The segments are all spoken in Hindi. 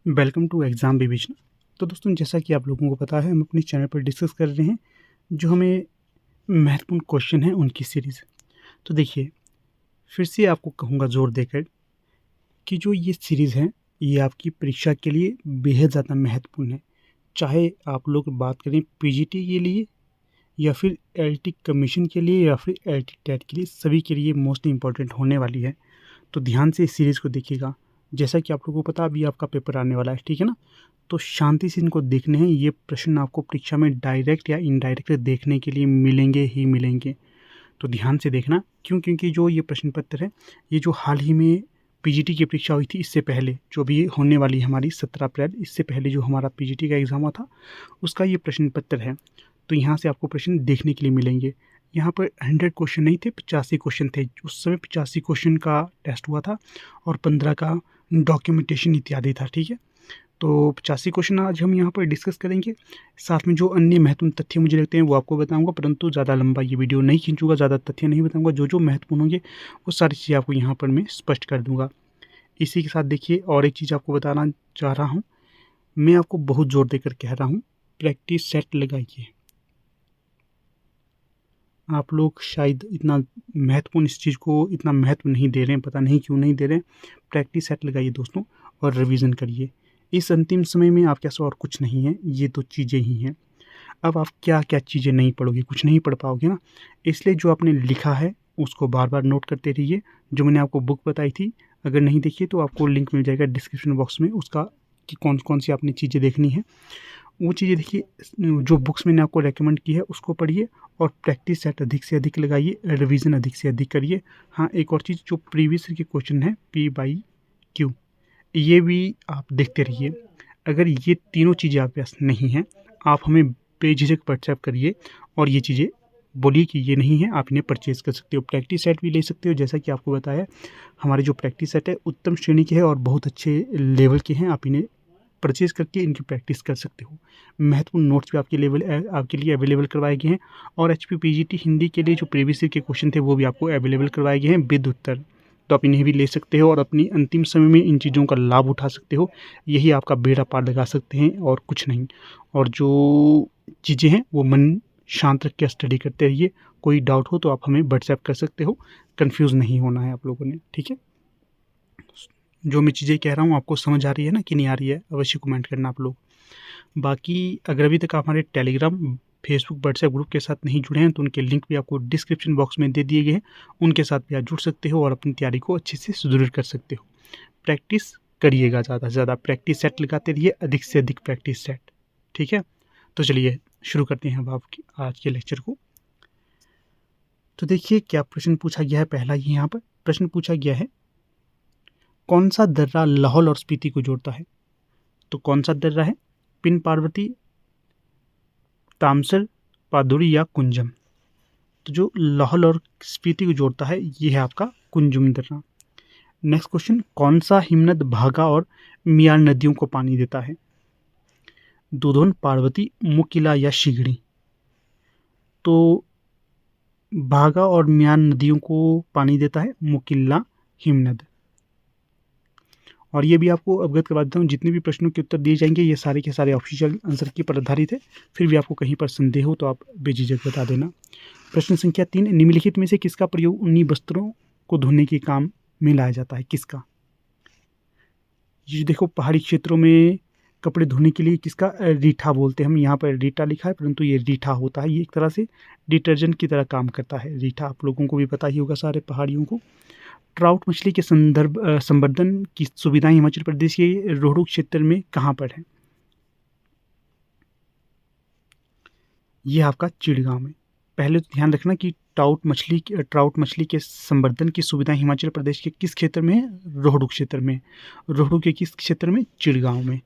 Welcome to exam revision. तो दोस्तों, जैसा कि आप लोगों को पता है, हम अपने चैनल पर डिस्कस कर रहे हैं जो हमें महत्वपूर्ण क्वेश्चन हैं उनकी सीरीज़। तो देखिए, फिर से आपको कहूँगा ज़ोर देकर कि जो ये सीरीज़ है, ये आपकी परीक्षा के लिए बेहद ज़्यादा महत्वपूर्ण है। चाहे आप लोग बात करें पीजीटी के लिए या फिर एलटी कमीशन के लिए या फिर एलटी टेट के लिए, सभी के लिए मोस्ट इम्पॉर्टेंट होने वाली है। तो ध्यान से इस सीरीज़ को देखिएगा। जैसा कि आप लोगों को पता, अभी आपका पेपर आने वाला है, ठीक है ना? तो शांति से इनको देखने हैं। ये प्रश्न आपको परीक्षा में डायरेक्ट या इनडायरेक्ट देखने के लिए मिलेंगे ही मिलेंगे। तो ध्यान से देखना। क्यों? क्योंकि जो ये प्रश्न पत्र है, ये जो हाल ही में पीजीटी की परीक्षा हुई थी, इससे पहले जो भी होने वाली है हमारी 17 अप्रैल, इससे पहले जो हमारा पीजीटी का एग्ज़ाम हुआ था, उसका ये प्रश्न पत्र है। तो यहाँ से आपको प्रश्न देखने के लिए मिलेंगे। यहाँ पर 100 क्वेश्चन नहीं थे, 85 क्वेश्चन थे। उस समय 85 क्वेश्चन का टेस्ट हुआ था और 15 का डॉक्यूमेंटेशन इत्यादि था, ठीक है? तो 85 क्वेश्चन आज हम यहाँ पर डिस्कस करेंगे। साथ में जो अन्य महत्वपूर्ण तथ्य मुझे लगते हैं वो आपको बताऊँगा, परंतु ज़्यादा लंबा ये वीडियो नहीं खींचूँगा, ज़्यादा तथ्य नहीं बताऊँगा। जो महत्वपूर्ण होंगे वो सारी चीज़ें आपको यहाँ पर मैं स्पष्ट कर दूँगा। इसी के साथ देखिए, और एक चीज़ आपको बताना चाह रहा हूँ, मैं आपको बहुत ज़ोर देकर कह रहा हूँ, प्रैक्टिस सेट लगाइए। आप लोग शायद इतना महत्वपूर्ण इस चीज़ को इतना महत्व नहीं दे रहे हैं, पता नहीं क्यों नहीं दे रहे हैं। प्रैक्टिस सेट लगाइए दोस्तों और रिवीजन करिए। इस अंतिम समय में आपके पास और कुछ नहीं है, ये 2 चीज़ें ही हैं। अब आप क्या-क्या चीज़ें नहीं पढ़ोगे, कुछ नहीं पढ़ पाओगे ना। इसलिए जो आपने लिखा है उसको बार-बार नोट करते रहिए। जो मैंने आपको बुक बताई थी, अगर नहीं देखी तो आपको लिंक मिल जाएगा डिस्क्रिप्शन बॉक्स में उसका, कि कौन-कौन सी आपने चीज़ें देखनी है। वो चीज़ें देखिए, जो बुक्स मैंने आपको रेकमेंड की है उसको पढ़िए और प्रैक्टिस सेट अधिक से अधिक लगाइए, रिवीजन अधिक से अधिक करिए। हाँ, एक और चीज़, जो प्रीवियस ईयर के क्वेश्चन है पी बाई क्यू, ये भी आप देखते रहिए। अगर ये तीनों चीज़ें आपके पास नहीं हैं, आप हमें बेझिझक व्हाट्सएप करिए और ये चीज़ें बोलिए कि ये नहीं है, आप इन्हें परचेज़ कर सकते हो। प्रैक्टिस सेट भी ले सकते हो, जैसा कि आपको बताया, हमारे जो प्रैक्टिस सेट है उत्तम श्रेणी के हैं और बहुत अच्छे लेवल के हैं। आप इन्हें परचेज़ करके इनकी प्रैक्टिस कर सकते हो। महत्वपूर्ण नोट्स भी आपके लिए अवेलेबल करवाए गए हैं और एचपीपीजीटी हिंदी के लिए जो प्रीवियस ईयर के क्वेश्चन थे वो भी आपको अवेलेबल करवाए गए हैं विद उत्तर। तो आप इन्हें भी ले सकते हो और अपनी अंतिम समय में इन चीज़ों का लाभ उठा सकते हो। यही आपका बेड़ा पार लगा सकते हैं और कुछ नहीं। और जो चीज़ें हैं वो मन शांत रख के स्टडी करते रहिए। कोई डाउट हो तो आप हमें व्हाट्सएप कर सकते हो। कन्फ्यूज़ नहीं होना है आप लोगों ने, ठीक है? जो मैं चीज़ें कह रहा हूँ आपको समझ आ रही है ना कि नहीं आ रही है? अवश्य कमेंट करना आप लोग। बाकी अगर अभी तक आप हमारे टेलीग्राम, फेसबुक, व्हाट्सएप ग्रुप के साथ नहीं जुड़े हैं तो उनके लिंक भी आपको डिस्क्रिप्शन बॉक्स में दे दिए गए हैं। उनके साथ भी आप जुड़ सकते हो और अपनी तैयारी को अच्छे से सुदृढ़ कर सकते हो। प्रैक्टिस करिएगा, ज़्यादा से ज़्यादा प्रैक्टिस सेट लगाते रहिए, अधिक से अधिक प्रैक्टिस सेट, ठीक है? तो चलिए शुरू करते हैं अब आपकी आज के लेक्चर को। तो देखिए क्या प्रश्न पूछा गया है। पहला ही यहाँ पर प्रश्न पूछा गया है, कौन सा दर्रा लाहौल और स्पीति को जोड़ता है? तो कौन सा दर्रा है? पिन पार्वती, तामसर, पादुरी या कुंजम? तो जो लाहौल और स्पीति को जोड़ता है ये है आपका कुंजम दर्रा। नेक्स्ट क्वेश्चन, कौन सा हिमनद भागा और मियार नदियों को पानी देता है? दुधौन, पार्वती, मुकिला या शिगड़ी? तो भागा और मियार नदियों को पानी देता है मुकिल्ला हिमनद। और ये भी आपको अवगत करवा देता हूँ, जितने भी प्रश्नों के उत्तर दिए जाएंगे ये सारे के सारे ऑफिशियल आंसर की पर आधारित है। फिर भी आपको कहीं पर संदेह हो तो आप बेझिझक बता देना। प्रश्न संख्या 3, निम्नलिखित में से किसका प्रयोग ऊनी वस्त्रों को धोने के काम में लाया जाता है? किसका? ये देखो, पहाड़ी क्षेत्रों में कपड़े धोने के लिए किसका रीठा बोलते हैं हम। यहाँ पर रीठा लिखा है परंतु ये रीठा होता है। ये एक तरह से डिटर्जेंट की तरह काम करता है रीठा। आप लोगों को भी पता ही होगा, सारे पहाड़ियों को। ट्राउट मछली के संवर्धन की सुविधाएं हिमाचल प्रदेश के रोहड़ू क्षेत्र में कहाँ पर है? ये आपका चिड़गांव में। पहले तो ध्यान रखना कि ट्राउट मछली के संवर्धन की सुविधाएं हिमाचल प्रदेश के किस क्षेत्र में है? रोहड़ू क्षेत्र में। रोहड़ू के किस क्षेत्र में? चिड़गांव में।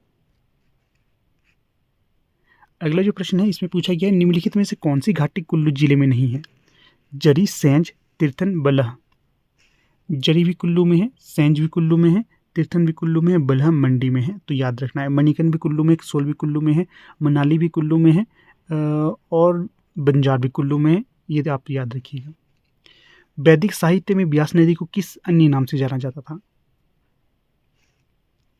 अगला जो प्रश्न है इसमें पूछा गया है, निम्नलिखित में से कौन सी घाटी कुल्लू जिले में नहीं है? जरी, सेंज, तीर्थन, बलह? जरी भी कुल्लू में है, सेंज भी कुल्लू में है, तीर्थन भी कुल्लू में है, बलह मंडी में है। तो याद रखना है। मणिकर्ण भी कुल्लू में, कसोल भी कुल्लू में है, मनाली भी कुल्लू में है और बंजार भी कुल्लू में है। ये आप याद रखिएगा। वैदिक साहित्य में ब्यास नदी को किस अन्य नाम से जाना जाता था?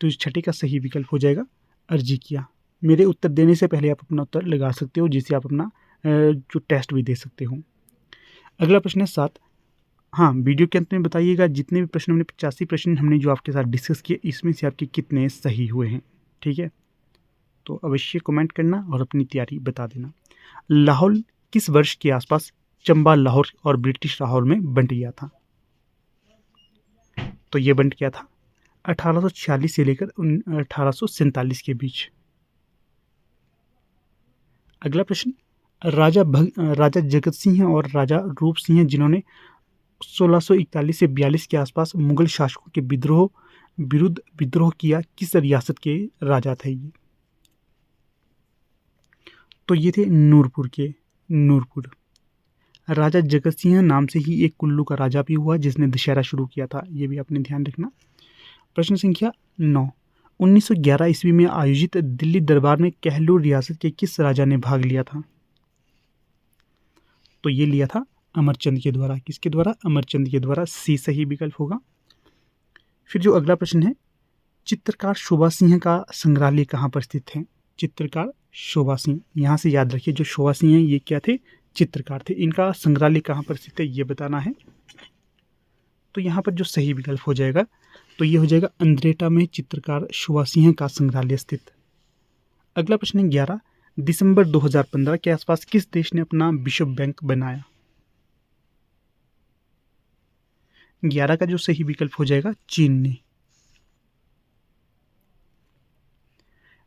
तो छठे का सही विकल्प हो जाएगा अर्जी किया। मेरे उत्तर देने से पहले आप अपना उत्तर लगा सकते हो, जिससे आप अपना जो टेस्ट भी दे सकते हो। अगला प्रश्न है 7। हाँ, वीडियो के अंत में बताइएगा जितने भी प्रश्न हमने 85 प्रश्न हमने जो आपके साथ डिस्कस किए, इसमें से आपके कितने सही हुए हैं। ठीक है, तो अवश्य कमेंट करना और अपनी तैयारी बता देना। लाहौर किस वर्ष के आसपास चंबा लाहौर और ब्रिटिश लाहौर में बंट गया था? तो ये बंट गया था 1846 से लेकर 1847 के बीच। अगला प्रश्न, राजा जगत सिंह और राजा रूप सिंह जिन्होंने 1641 से 42 के आसपास मुगल शासकों के विरुद्ध विद्रोह किया, किस रियासत के राजा थे ये? तो ये थे नूरपुर। राजा जगत सिंह नाम से ही एक कुल्लू का राजा भी हुआ जिसने दशहरा शुरू किया था, ये भी आपने ध्यान रखना। प्रश्न संख्या 9। 1911 ईस्वी में आयोजित दिल्ली दरबार में कहलूर रियासत के किस राजा ने भाग लिया था? तो ये लिया था अमरचंद के द्वारा। किसके द्वारा? अमरचंद के द्वारा। सी सही विकल्प होगा। फिर जो अगला प्रश्न है, चित्रकार शोभा सिंह का संग्रहालय कहाँ पर स्थित है? चित्रकार शोभा सिंह, यहाँ से याद रखिए जो शोभा सिंह है ये क्या थे? चित्रकार थे। इनका संग्रहालय कहाँ पर स्थित है ये बताना है। तो यहाँ पर जो सही विकल्प हो जाएगा तो ये हो जाएगा अंद्रेटा में चित्रकार शोभा सिंह का संग्रहालय स्थित। अगला प्रश्न है 11। दिसंबर 2015 के आसपास किस देश ने अपना विश्व बैंक बनाया? 11 का जो सही विकल्प हो जाएगा चीन ने।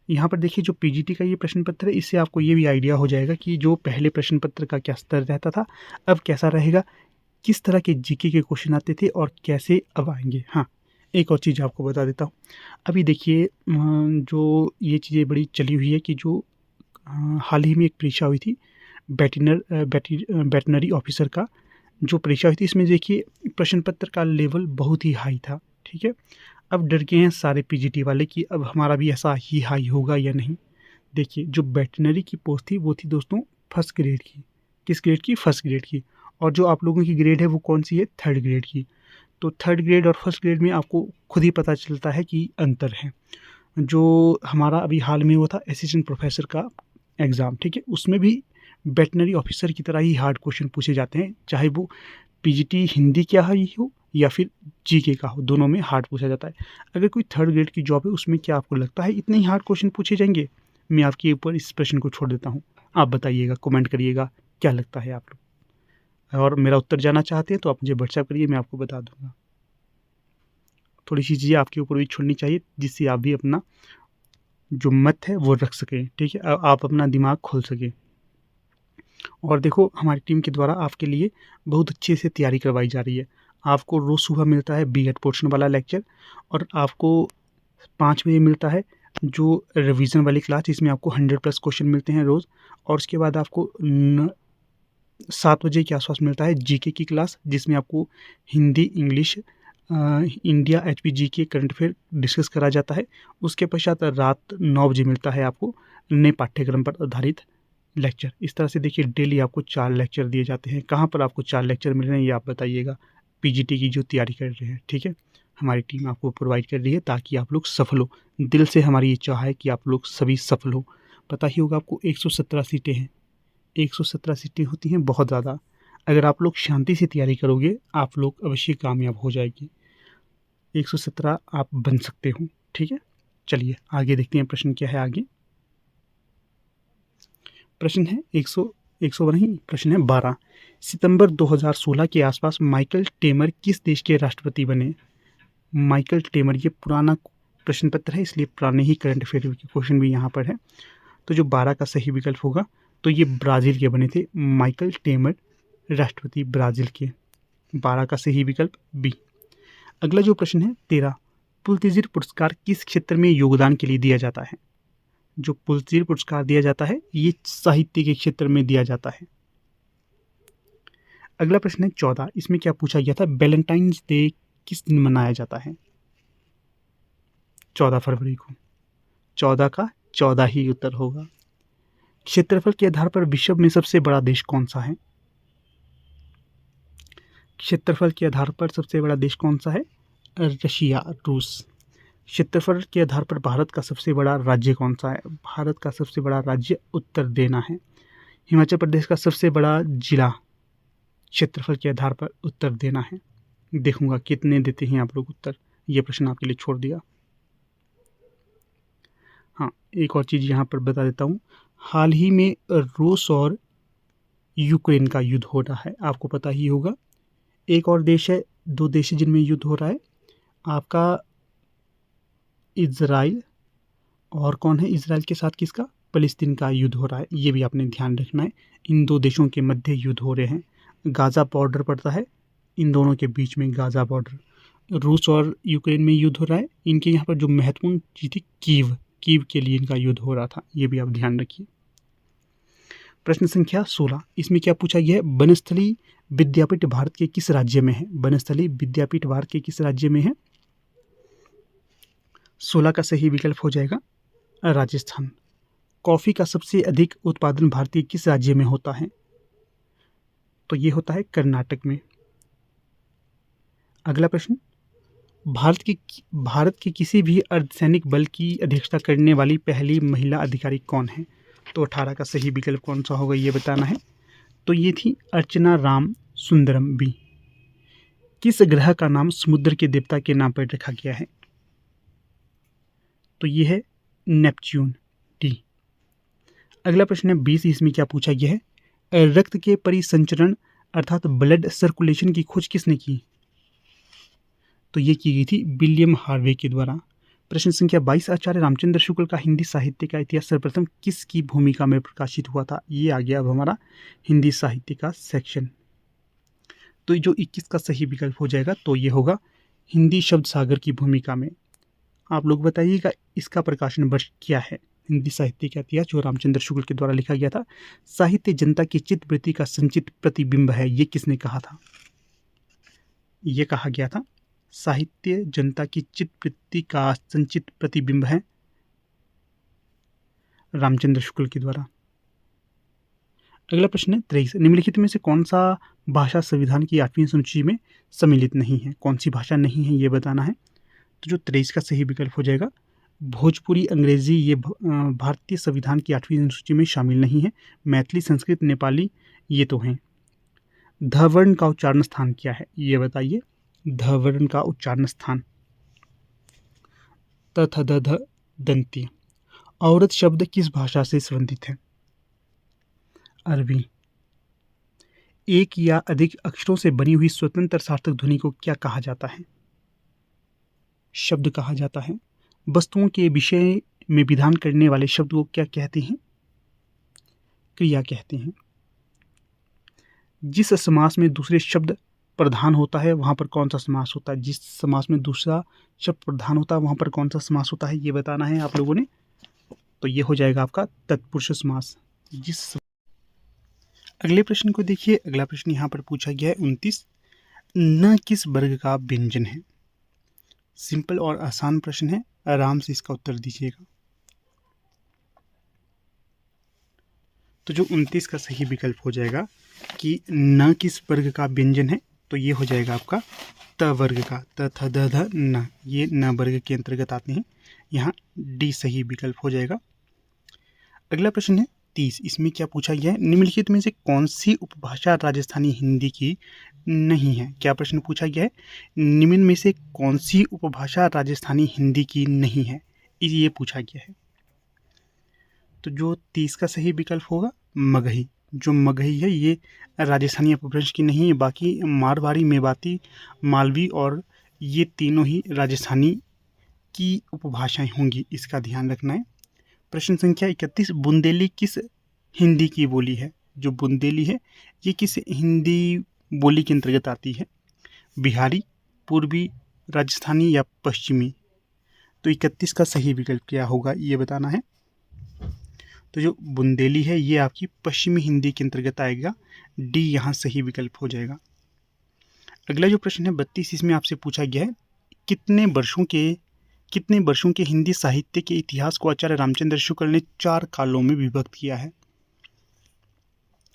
यहाँ पर देखिए जो पीजीटी का ये प्रश्न पत्र है, इससे आपको ये भी आइडिया हो जाएगा कि जो पहले प्रश्न पत्र का क्या स्तर रहता था, अब कैसा रहेगा, किस तरह के जीके के क्वेश्चन आते थे और कैसे अब आएंगे। हाँ, एक और चीज़ आपको बता देता हूँ। अभी देखिए जो ये चीज़ें बड़ी चली हुई है कि जो हाल ही में एक परीक्षा हुई थी वेटनरी ऑफिसर का जो परीक्षा हुई थी, इसमें देखिए प्रश्न पत्र का लेवल बहुत ही हाई था। ठीक है, अब डर गए हैं सारे पीजीटी वाले कि अब हमारा भी ऐसा ही हाई होगा या नहीं। देखिए जो वेटनरी की पोस्ट थी वो थी दोस्तों फर्स्ट ग्रेड की। किस ग्रेड की? फर्स्ट ग्रेड की। और जो आप लोगों की ग्रेड है वो कौन सी है? थर्ड ग्रेड की। तो थर्ड ग्रेड और फर्स्ट ग्रेड में आपको खुद ही पता चलता है कि अंतर है। जो हमारा अभी हाल में हुआ था असिस्टेंट प्रोफेसर का एग्ज़ाम, ठीक है, उसमें भी वेटनरी ऑफिसर की तरह ही हार्ड क्वेश्चन पूछे जाते हैं, चाहे वो पीजीटी हिंदी क्या ही हो या फिर जीके का हो, दोनों में हार्ड पूछा जाता है। अगर कोई थर्ड ग्रेड की जॉब है उसमें क्या आपको लगता है इतने ही हार्ड क्वेश्चन पूछे जाएंगे? मैं आपके ऊपर इस प्रश्न को छोड़ देता हूँ, आप बताइएगा, कमेंट करिएगा क्या लगता है आप लोग। और मेरा उत्तर जानना चाहते हैं तो आप मुझे व्हाट्सएप करिए, मैं आपको बता दूंगा। थोड़ी सी चीज़ें आपके ऊपर भी छोड़नी चाहिए जिससे आप भी अपना जो मत है वो रख सकें। ठीक है, आप अपना दिमाग खोल सकें। और देखो हमारी टीम के द्वारा आपके लिए बहुत अच्छे से तैयारी करवाई जा रही है। आपको रोज़ सुबह मिलता है बीएड पोर्शन वाला लेक्चर और आपको 5 बजे मिलता है जो रिवीजन वाली क्लास, जिसमें आपको 100+ क्वेश्चन मिलते हैं रोज़। और उसके बाद आपको 7 बजे के आसपास मिलता है जीके की क्लास, जिसमें आपको Hindi, English, India, HP GK, current affair discuss करा जाता है। उसके पश्चात रात 9 बजे मिलता है आपको नए पाठ्यक्रम पर आधारित लेक्चर। इस तरह से देखिए डेली आपको 4 लेक्चर दिए जाते हैं। कहाँ पर आपको 4 लेक्चर मिल रहे हैं ये आप बताइएगा, पीजीटी की जो तैयारी कर रहे हैं। ठीक है, हमारी टीम आपको प्रोवाइड कर रही है ताकि आप लोग सफल हो। दिल से हमारी ये चाह है कि आप लोग सभी सफल हो। पता ही होगा आपको 117 सीटें हैं, 117 सीटें होती हैं बहुत ज़्यादा। अगर आप लोग शांति से तैयारी करोगे आप लोग अवश्य कामयाब हो जाएगी। 117 आप बन सकते हो। ठीक है, चलिए आगे देखते हैं प्रश्न क्या है। आगे प्रश्न है 100 नहीं, प्रश्न है 12। सितंबर 2016 के आसपास माइकल टेमर किस देश के राष्ट्रपति बने? माइकल टेमर, ये पुराना प्रश्न पत्र है इसलिए पुराने ही करंट अफेयर के क्वेश्चन भी यहाँ पर है। तो जो 12 का सही विकल्प होगा तो ये ब्राज़ील के बने थे माइकल टेमर, राष्ट्रपति ब्राज़ील के। 12 का सही विकल्प बी। अगला जो प्रश्न है 13। पुलित्ज़र पुरस्कार किस क्षेत्र में योगदान के लिए दिया जाता है? जो पुलित्ज़र पुरस्कार दिया जाता है ये साहित्य के क्षेत्र में दिया जाता है। अगला प्रश्न है 14। इसमें क्या पूछा गया था? वैलेंटाइंस डे किस दिन मनाया जाता है? 14 फरवरी को। 14 का 14 ही उत्तर होगा। क्षेत्रफल के आधार पर विश्व में सबसे बड़ा देश कौन सा है? क्षेत्रफल के आधार पर सबसे बड़ा देश कौन सा है? रशिया, रूस। क्षेत्रफल के आधार पर भारत का सबसे बड़ा राज्य कौन सा है? भारत का सबसे बड़ा राज्य उत्तर देना है। हिमाचल प्रदेश का सबसे बड़ा जिला क्षेत्रफल के आधार पर उत्तर देना है। देखूंगा कितने देते हैं आप लोग उत्तर, ये प्रश्न आपके लिए छोड़ दिया। हाँ, एक और चीज़ यहाँ पर बता देता हूँ। हाल ही में रूस और यूक्रेन का युद्ध हो रहा है, आपको पता ही होगा। एक और देश है, दो देश है जिनमें युद्ध हो रहा है आपका, इजराइल, और कौन है इजराइल के साथ किसका? फ़लस्तीन का युद्ध हो रहा है, ये भी आपने ध्यान रखना है। इन दो देशों के मध्य युद्ध हो रहे हैं। गाज़ा बॉर्डर पड़ता है इन दोनों के बीच में, गाज़ा बॉर्डर। रूस और यूक्रेन में युद्ध हो रहा है। इनके यहाँ पर जो महत्वपूर्ण चीज़ थी कीव के लिए इनका युद्ध हो रहा था, ये भी आप ध्यान रखिए। प्रश्न संख्या 16, इसमें क्या पूछा गया है? बनस्थली विद्यापीठ भारत के किस राज्य में है? बनस्थली विद्यापीठ भारत के किस राज्य में है? 16 का सही विकल्प हो जाएगा राजस्थान। कॉफ़ी का सबसे अधिक उत्पादन भारतीय किस राज्य में होता है? तो ये होता है कर्नाटक में। अगला प्रश्न, भारत के किसी भी अर्धसैनिक बल की अध्यक्षता करने वाली पहली महिला अधिकारी कौन है? तो 18 का सही विकल्प कौन सा होगा ये बताना है। तो ये थी अर्चना राम सुंदरम बी। किस ग्रह का नाम समुद्र के देवता के नाम पर रखा गया है? तो ये है नेपच्यून डी। अगला प्रश्न है 20, इसमें क्या पूछा गया है? रक्त के परिसंचरण अर्थात ब्लड सर्कुलेशन की खोज किसने की? तो ये की गई थी विलियम हार्वे के द्वारा। प्रश्न संख्या 22, आचार्य रामचंद्र शुक्ल का हिंदी साहित्य का इतिहास सर्वप्रथम किसकी भूमिका में प्रकाशित हुआ था? ये आ गया अब हमारा हिंदी साहित्य का सेक्शन। तो जो 21 का सही विकल्प हो जाएगा तो ये होगा हिंदी शब्द सागर की भूमिका में। आप लोग बताइएगा इसका प्रकाशन वर्ष क्या है? हिंदी साहित्य का इतिहास जो रामचंद्र शुक्ल के द्वारा लिखा गया था। साहित्य जनता की चित्तवृत्ति का संचित प्रतिबिंब है, ये किसने कहा था? ये कहा गया था साहित्य जनता की चित्तवृत्ति का संचित प्रतिबिंब है रामचंद्र शुक्ल के द्वारा। अगला प्रश्न है 23, निम्नलिखित में से कौन सा भाषा संविधान की 8वीं अनुसूची में सम्मिलित नहीं है? कौन सी भाषा नहीं है ये बताना है। तो जो 23 का सही विकल्प हो जाएगा भोजपुरी अंग्रेजी, ये भारतीय संविधान की 8वीं अनुसूची में शामिल नहीं है। मैथिली, संस्कृत, नेपाली ये तो हैं। ध वर्ण का उच्चारण स्थान क्या है ये बताइए। ध वर्ण का उच्चारण स्थान त थ द ध दंती। औरत शब्द किस भाषा से संबंधित है? अरबी। एक या अधिक अक्षरों से बनी हुई स्वतंत्र सार्थक ध्वनि को क्या कहा जाता है? शब्द कहा जाता है। वस्तुओं के विषय में विधान करने वाले शब्द को क्या कहते हैं? क्रिया कहते हैं। जिस समास में दूसरे शब्द प्रधान होता है वहां पर कौन सा समास होता है? जिस समास में दूसरा शब्द प्रधान होता है वहां पर कौन सा समास होता है ये बताना है आप लोगों ने। तो ये हो जाएगा आपका तत्पुरुष समास। अगले प्रश्न को देखिए। अगला प्रश्न यहाँ पर पूछा गया है 29, न किस वर्ग का व्यंजन है? सिंपल और आसान प्रश्न है, आराम से इसका उत्तर दीजिएगा। तो जो 29 का सही विकल्प हो जाएगा कि न किस वर्ग का व्यंजन है, तो ये हो जाएगा आपका त वर्ग का। त थ द ध न, ये न वर्ग के अंतर्गत आते हैं। यहाँ डी सही विकल्प हो जाएगा। अगला प्रश्न है 30, इसमें क्या पूछा गया है? निम्नलिखित में से कौन सी उपभाषा राजस्थानी हिंदी की नहीं है? क्या प्रश्न पूछा गया है? निम्न में से कौन सी उपभाषा राजस्थानी हिंदी की नहीं है, ये पूछा गया है। तो जो 30 का सही विकल्प होगा मगही। जो मगही है ये राजस्थानी अपभ्रंश की नहीं है, बाकी मारवाड़ी, मेवाती, मालवी और ये तीनों ही राजस्थानी की उपभाषाएं होंगी, इसका ध्यान रखना है। प्रश्न संख्या 31, बुंदेली किस हिंदी की बोली है? जो बुंदेली है ये किस हिंदी बोली के अंतर्गत आती है? बिहारी, पूर्वी, राजस्थानी या पश्चिमी? तो 31 का सही विकल्प क्या होगा ये बताना है। तो जो बुंदेली है ये आपकी पश्चिमी हिंदी के अंतर्गत आएगा। डी यहाँ सही विकल्प हो जाएगा। अगला जो प्रश्न है 32, इसमें आपसे पूछा गया है कितने वर्षों के हिंदी साहित्य के इतिहास को आचार्य रामचंद्र शुक्ल ने 4 कालों में विभक्त किया है?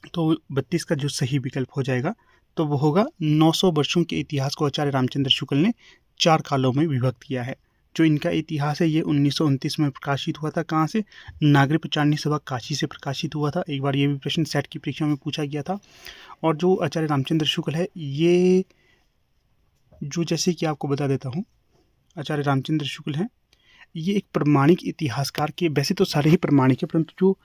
तो 32 का जो सही विकल्प हो जाएगा तो वो होगा 900 वर्षों के इतिहास को आचार्य रामचंद्र शुक्ल ने 4 कालों में विभक्त किया है। जो इनका इतिहास है ये 1929 में प्रकाशित हुआ था। कहाँ से? नागरिक प्रचारणी सभा काशी से प्रकाशित हुआ था। एक बार ये भी प्रश्न सेट की परीक्षा में पूछा गया था। और जो आचार्य रामचंद्र शुक्ल है, ये जो, जैसे कि आपको बता देता हूँ, आचार्य रामचंद्र शुक्ल हैं, ये एक प्रामाणिक इतिहासकार के, वैसे तो सारे ही प्रामाणिक है, परंतु जो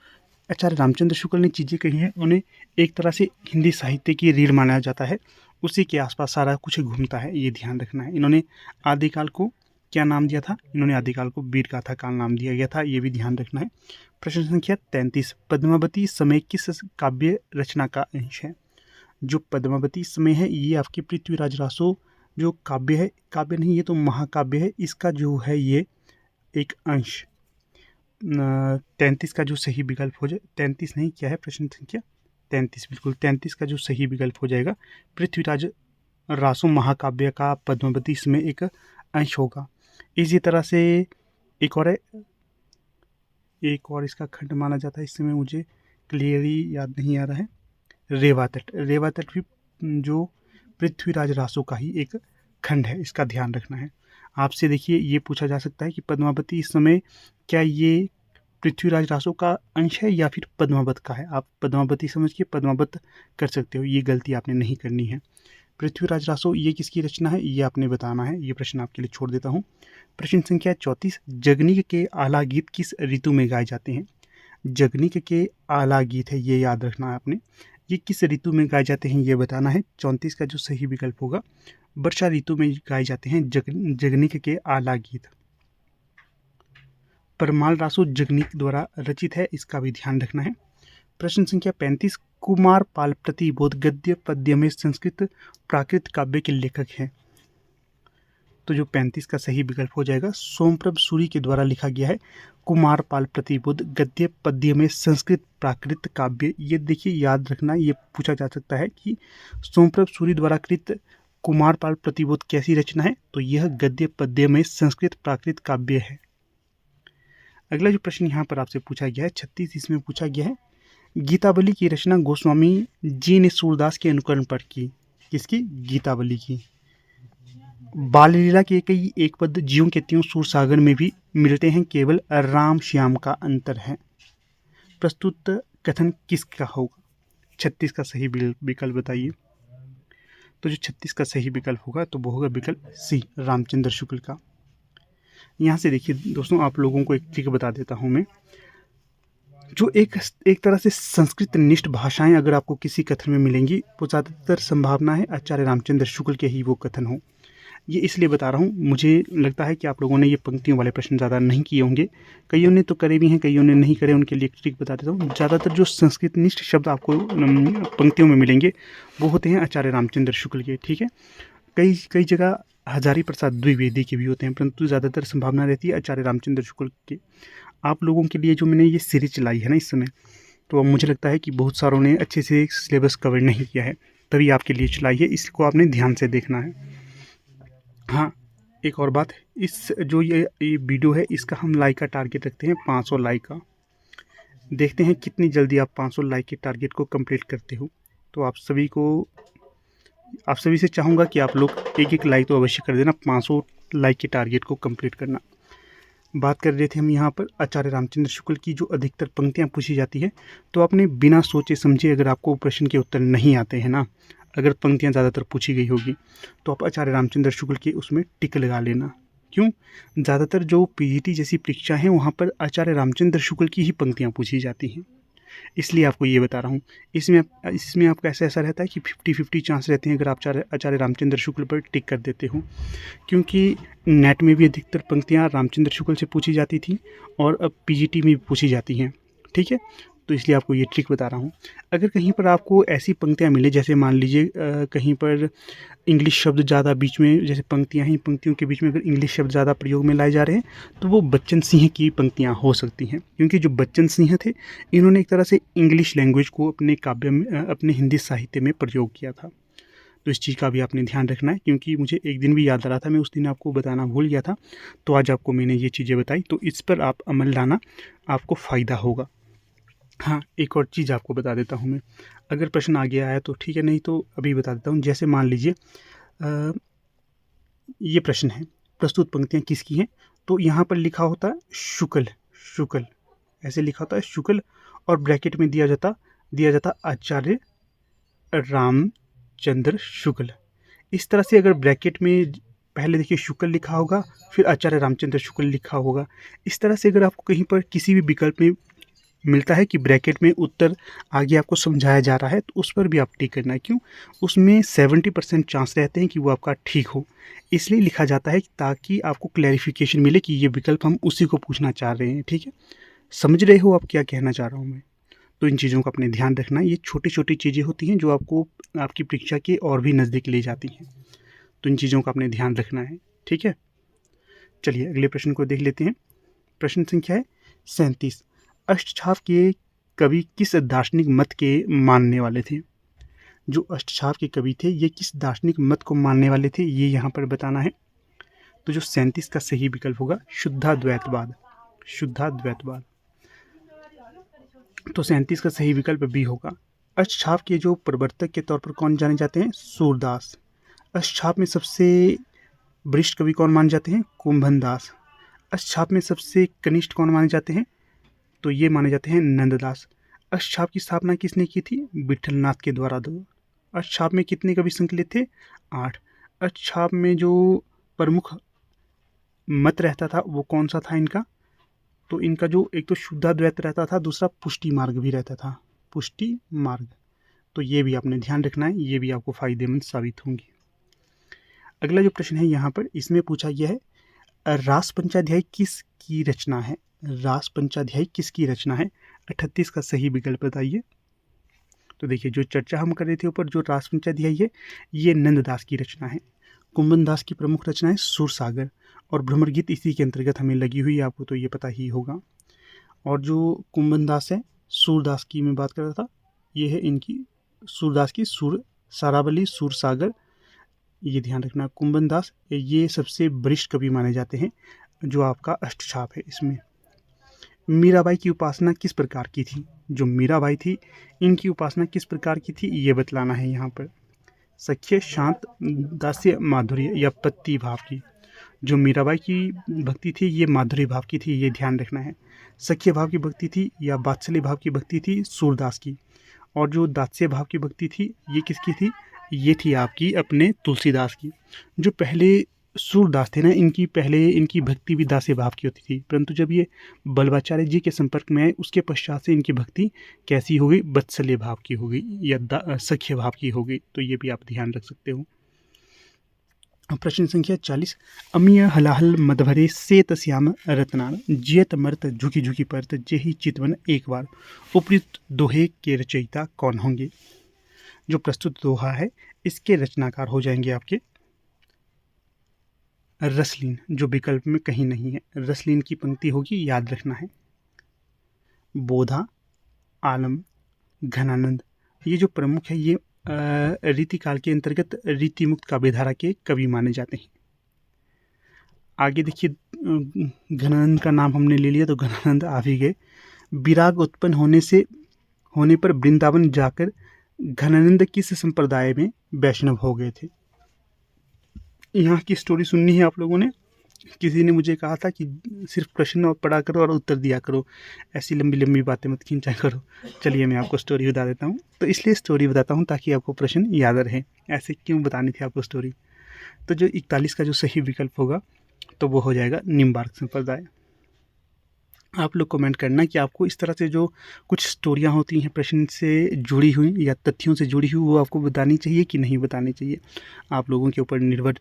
आचार्य रामचंद्र शुक्ल ने चीज़ें कही हैं उन्हें एक तरह से हिंदी साहित्य की रीढ़ माना जाता है। उसी के आसपास सारा कुछ घूमता है, ये ध्यान रखना है। इन्होंने आदिकाल को क्या नाम दिया था? इन्होंने आदिकाल को वीर गाथा काल नाम दिया गया था, ये भी ध्यान रखना है। प्रश्न संख्या 33, पद्मावती समय किस काव्य रचना का अंश है? जो पद्मावती समय है ये आपकी पृथ्वीराज रासो जो काव्य है, काव्य नहीं, ये तो महाकाव्य है, इसका जो है ये एक अंश। 33 का जो सही विकल्प हो जाए, 33 नहीं, क्या है प्रश्न संख्या 33, बिल्कुल 33 का जो सही विकल्प हो जाएगा, पृथ्वीराज रासो महाकाव्य का पद्मावती इसमें एक अंश होगा। इसी तरह से एक और है, एक और इसका खंड माना जाता है, इस समय मुझे क्लियरली याद नहीं आ रहा है, रेवा तट। रेवा तट भी जो पृथ्वीराज रासो का ही एक खंड है, इसका ध्यान रखना है। आपसे देखिए ये पूछा जा सकता है कि पद्मावती इस समय क्या ये पृथ्वीराज रासो का अंश है या फिर पद्मावत का है? आप पद्मावती समझ के पद्मावत कर सकते हो, ये गलती आपने नहीं करनी है। पृथ्वीराज रासो ये किसकी रचना है ये आपने बताना है, ये प्रश्न आपके लिए छोड़ देता हूँ। प्रश्न संख्या 34, जगनिक के आला गीत किस ऋतु में गाए जाते हैं? जगनिक के आला गीत है, ये याद रखना है आपने, ये किस ऋतु में गाए जाते हैं ये बताना है। 34 का जो सही विकल्प होगा, वर्षा ऋतु में गाए जाते हैं जगनिक के आला गीत। परमाल रासो जगनिक द्वारा रचित है, इसका भी ध्यान रखना है। प्रश्न संख्या 35, कुमार पाल प्रतिबोध गद्य पद्य में संस्कृत प्राकृत काव्य के लेखक हैं? तो जो 35 का सही विकल्प हो जाएगा, सोमप्रभ सूरी के द्वारा लिखा गया है कुमार पाल प्रतिबोध गद्य पद्य में संस्कृत प्राकृत काव्य। ये देखिए याद रखना, ये पूछा जा सकता है कि सोमप्रभ सूरी द्वारा कृत कुमार पाल प्रतिबोध कैसी रचना है? तो यह गद्य पद्य में संस्कृत प्राकृत काव्य है। अगला जो प्रश्न यहाँ पर आपसे पूछा गया है 36, इसमें पूछा गया है गीतावली की रचना गोस्वामी जी ने सूरदास के अनुकरण पर की। किसकी? गीतावली की। बाल लीला के कई एक पद ज्यों के त्यों सूरसागर में भी मिलते हैं, केवल राम श्याम का अंतर है। प्रस्तुत कथन किसका होगा? 36 का सही विकल्प बताइए। तो जो 36 का सही विकल्प होगा तो वो होगा विकल्प सी, रामचंद्र शुक्ल का। यहाँ से देखिए दोस्तों, आप लोगों को एक ट्रिक बता देता हूँ मैं। जो एक तरह से संस्कृत निष्ठ भाषाएं अगर आपको किसी कथन में मिलेंगी, वो ज़्यादातर संभावना है आचार्य रामचंद्र शुक्ल के ही वो कथन हो। ये इसलिए बता रहा हूँ, मुझे लगता है कि आप लोगों ने ये पंक्तियों वाले प्रश्न ज़्यादा नहीं किए होंगे, कईयों ने तो करे भी हैं, कईयों ने नहीं करे, उनके लिए एक ट्रिक बता देता हूँ। ज़्यादातर जो संस्कृत निष्ठ शब्द आपको पंक्तियों में मिलेंगे वो होते हैं आचार्य रामचंद्र शुक्ल के, ठीक है। कई जगह हजारी प्रसाद द्विवेदी के भी होते हैं, परंतु ज़्यादातर संभावना रहती है आचार्य रामचंद्र शुक्ल के। आप लोगों के लिए जो मैंने ये सीरीज चलाई है ना इस समय, तो अब मुझे लगता है कि बहुत सारों ने अच्छे से सिलेबस कवर नहीं किया है, तभी आपके लिए चलाई है, इसको आपने ध्यान से देखना है। हाँ, एक और बात, इस जो ये वीडियो है इसका हम लाइक का टारगेट रखते हैं 500 लाइक का। देखते हैं कितनी जल्दी आप 500 लाइक के टारगेट को कंप्लीट करते हो। तो आप सभी से चाहूँगा कि आप लोग एक लाइक तो अवश्य कर देना, 500 लाइक के टारगेट को कंप्लीट करना। बात कर रहे थे हम यहाँ पर आचार्य रामचंद्र शुक्ल की जो अधिकतर पंक्तियाँ पूछी जाती है, तो आपने बिना सोचे समझे, अगर आपको प्रश्न के उत्तर नहीं आते हैं ना, अगर पंक्तियाँ ज़्यादातर पूछी गई होगी तो आप आचार्य रामचंद्र शुक्ल के उसमें टिक लगा लेना। क्यों? ज़्यादातर जो पीजीटी जैसी परीक्षा हैं वहाँ पर आचार्य रामचंद्र शुक्ल की ही पंक्तियाँ पूछी जाती हैं, इसलिए आपको ये बता रहा हूँ। इसमें आपका ऐसा रहता है कि 50-50 चांस रहते हैं अगर आप आचार्य रामचंद्र शुक्ल पर टिक कर देते हो, क्योंकि नेट में भी अधिकतर पंक्तियाँ रामचंद्र शुक्ल से पूछी जाती थी और अब पीजीटी में भी पूछी जाती हैं, ठीक है। तो इसलिए आपको ये ट्रिक बता रहा हूँ। अगर कहीं पर आपको ऐसी पंक्तियाँ मिले, जैसे मान लीजिए कहीं पर इंग्लिश शब्द ज़्यादा बीच में, जैसे पंक्तियाँ हैं, पंक्तियों के बीच में अगर इंग्लिश शब्द ज़्यादा प्रयोग में लाए जा रहे हैं, तो वो बच्चन सिंह की पंक्तियाँ हो सकती हैं, क्योंकि जो बच्चन सिंह थे इन्होंने एक तरह से इंग्लिश लैंग्वेज को अपने काव्य में, अपने हिंदी साहित्य में प्रयोग किया था। तो इस चीज़ का भी आपने ध्यान रखना है, क्योंकि मुझे एक दिन भी याद आ रहा था, मैं उस दिन आपको बताना भूल गया था, तो आज आपको मैंने ये चीज़ें बताई, तो इस पर आप अमल लाना, आपको फ़ायदा होगा। हाँ, एक और चीज़ आपको बता देता हूँ मैं, अगर प्रश्न आ गया है तो ठीक है, नहीं तो अभी बता देता हूँ। जैसे मान लीजिए ये प्रश्न है, प्रस्तुत पंक्तियाँ किसकी हैं? तो यहाँ पर लिखा होता है शुक्ल, शुक्ल ऐसे लिखा होता है शुक्ल, और ब्रैकेट में दिया जाता आचार्य रामचंद्र शुक्ल। इस तरह से अगर ब्रैकेट में पहले देखिए शुक्ल लिखा होगा, फिर आचार्य रामचंद्र शुक्ल लिखा होगा। इस तरह से अगर आपको कहीं पर किसी भी विकल्प में मिलता है कि ब्रैकेट में उत्तर आगे आपको समझाया जा रहा है, तो उस पर भी आप टिक करना है। क्यों? उसमें 70% चांस रहते हैं कि वो आपका ठीक हो, इसलिए लिखा जाता है ताकि आपको क्लैरिफिकेशन मिले कि ये विकल्प हम उसी को पूछना चाह रहे हैं। ठीक है, समझ रहे हो आप क्या कहना चाह रहा हूँ मैं? तो इन चीज़ों का अपने ध्यान रखना। ये छोटी छोटी चीज़ें होती हैं जो आपको आपकी परीक्षा के और भी नज़दीक ले जाती हैं, तो इन चीज़ों का अपने ध्यान रखना है। ठीक है, चलिए अगले प्रश्न को देख लेते हैं। प्रश्न संख्या है 37। अष्टछाप के कवि किस दार्शनिक मत के मानने वाले थे? जो अष्टछाप के कवि थे ये किस दार्शनिक मत को मानने वाले थे, ये यहाँ पर बताना है। तो जो 37 का सही विकल्प होगा शुद्धाद्वैतवाद, शुद्धाद्वैतवाद। तो 37 का सही विकल्प बी होगा। अष्टछाप के जो प्रवर्तक के तौर पर कौन जाने जाते हैं? सूरदास। अष्टछाप में सबसे वरिष्ठ कवि कौन माने जाते हैं? कुंभन दास। अष्टछाप में सबसे कनिष्ठ कौन माने जाते हैं? तो ये माने जाते हैं नंददास। अष्टछाप की स्थापना किसने की थी? विठलनाथ के द्वारा। दो अष्टछाप में कितने कवि संकलित थे? 8। अष्टछाप में जो प्रमुख मत रहता था वो कौन सा था इनका? तो इनका जो एक तो शुद्धाद्वैत रहता था, दूसरा पुष्टि मार्ग भी रहता था, पुष्टि मार्ग। तो ये भी आपने ध्यान रखना है, ये भी आपको फायदेमंद साबित होंगी। अगला जो प्रश्न है यहाँ पर, इसमें पूछा गया है रास पंचाध्याय किसकी रचना है? रास पंचाध्याय किसकी रचना है? 38 का सही विकल्प बताइए। तो देखिए जो चर्चा हम कर रहे थे ऊपर, जो रास पंचाध्याय है ये नंददास की रचना है। कुंभन दास की प्रमुख रचना है सूरसागर, और भ्रमर गीत इसी के अंतर्गत हमें लगी हुई है, आपको तो ये पता ही होगा। और जो कुंभन दास है, सूरदास की मैं बात कर रहा था, ये है इनकी सूरदास की सूर सारावली सूरसागर, ये ध्यान रखना। कुंभन दास ये सबसे वरिष्ठ कवि माने जाते हैं जो आपका अष्टछाप है इसमें। मीराबाई की उपासना किस प्रकार की थी? जो मीराबाई थी इनकी उपासना किस प्रकार की थी ये बतलाना है यहाँ पर। सख्य, शांत, दास्य, माधुर्य या पत्ती भाव की। जो मीराबाई की भक्ति थी ये माधुर्य भाव की थी, ये ध्यान रखना है। सख्य भाव की भक्ति थी या वात्सल्य भाव की भक्ति थी? सूरदास की। और जो दास्य भाव की भक्ति थी ये किसकी थी? ये थी आपकी अपने तुलसीदास की। जो पहले सूरदास थे ना, इनकी भक्ति भी दास्य भाव की होती थी, परंतु जब ये बल्लभाचार्य जी के संपर्क में आए उसके पश्चात से इनकी भक्ति कैसी हो गई? वत्सल्य भाव की हो गई या सख्य भाव की हो गई। तो ये भी आप ध्यान रख सकते हो। प्रश्न संख्या 40। अमीय हलाहल मधभरे सेत श्याम रत्नान जियत मर्त झुकी झुकी परत जेहि चितवन एक बार। उपयुक्त दोहे के रचयिता कौन होंगे? जो प्रस्तुत दोहा है इसके रचनाकार हो जाएंगे आपके रसलीन, जो विकल्प में कहीं नहीं है। रसलीन की पंक्ति होगी, याद रखना है। बोधा, आलम, घनानंद, ये जो प्रमुख है ये रीतिकाल के अंतर्गत रीतिमुक्त काव्यधारा के कवि माने जाते हैं। आगे देखिए घनानंद का नाम हमने ले लिया तो घनानंद आ भी गए। विराग उत्पन्न होने पर वृंदावन जाकर घनानंद किस संप्रदाय में वैष्णव हो गए थे? यहाँ की स्टोरी सुननी है आप लोगों ने। किसी ने मुझे कहा था कि सिर्फ प्रश्न पढ़ा करो और उत्तर दिया करो, ऐसी लंबी लंबी बातें मत खींचा करो। चलिए मैं आपको स्टोरी बता देता हूँ। तो इसलिए स्टोरी बताता हूँ ताकि आपको प्रश्न याद रहे। ऐसे क्यों बतानी थी आपको स्टोरी? तो जो 41 का जो सही विकल्प होगा तो वो हो जाएगा निम्बार्क संप्रदाय। आप लोग कमेंट करना कि आपको इस तरह से जो कुछ स्टोरियाँ होती हैं प्रश्न से जुड़ी हुई या तथ्यों से जुड़ी हुई, वो आपको बतानी चाहिए कि नहीं बतानी चाहिए। आप लोगों के ऊपर निर्भर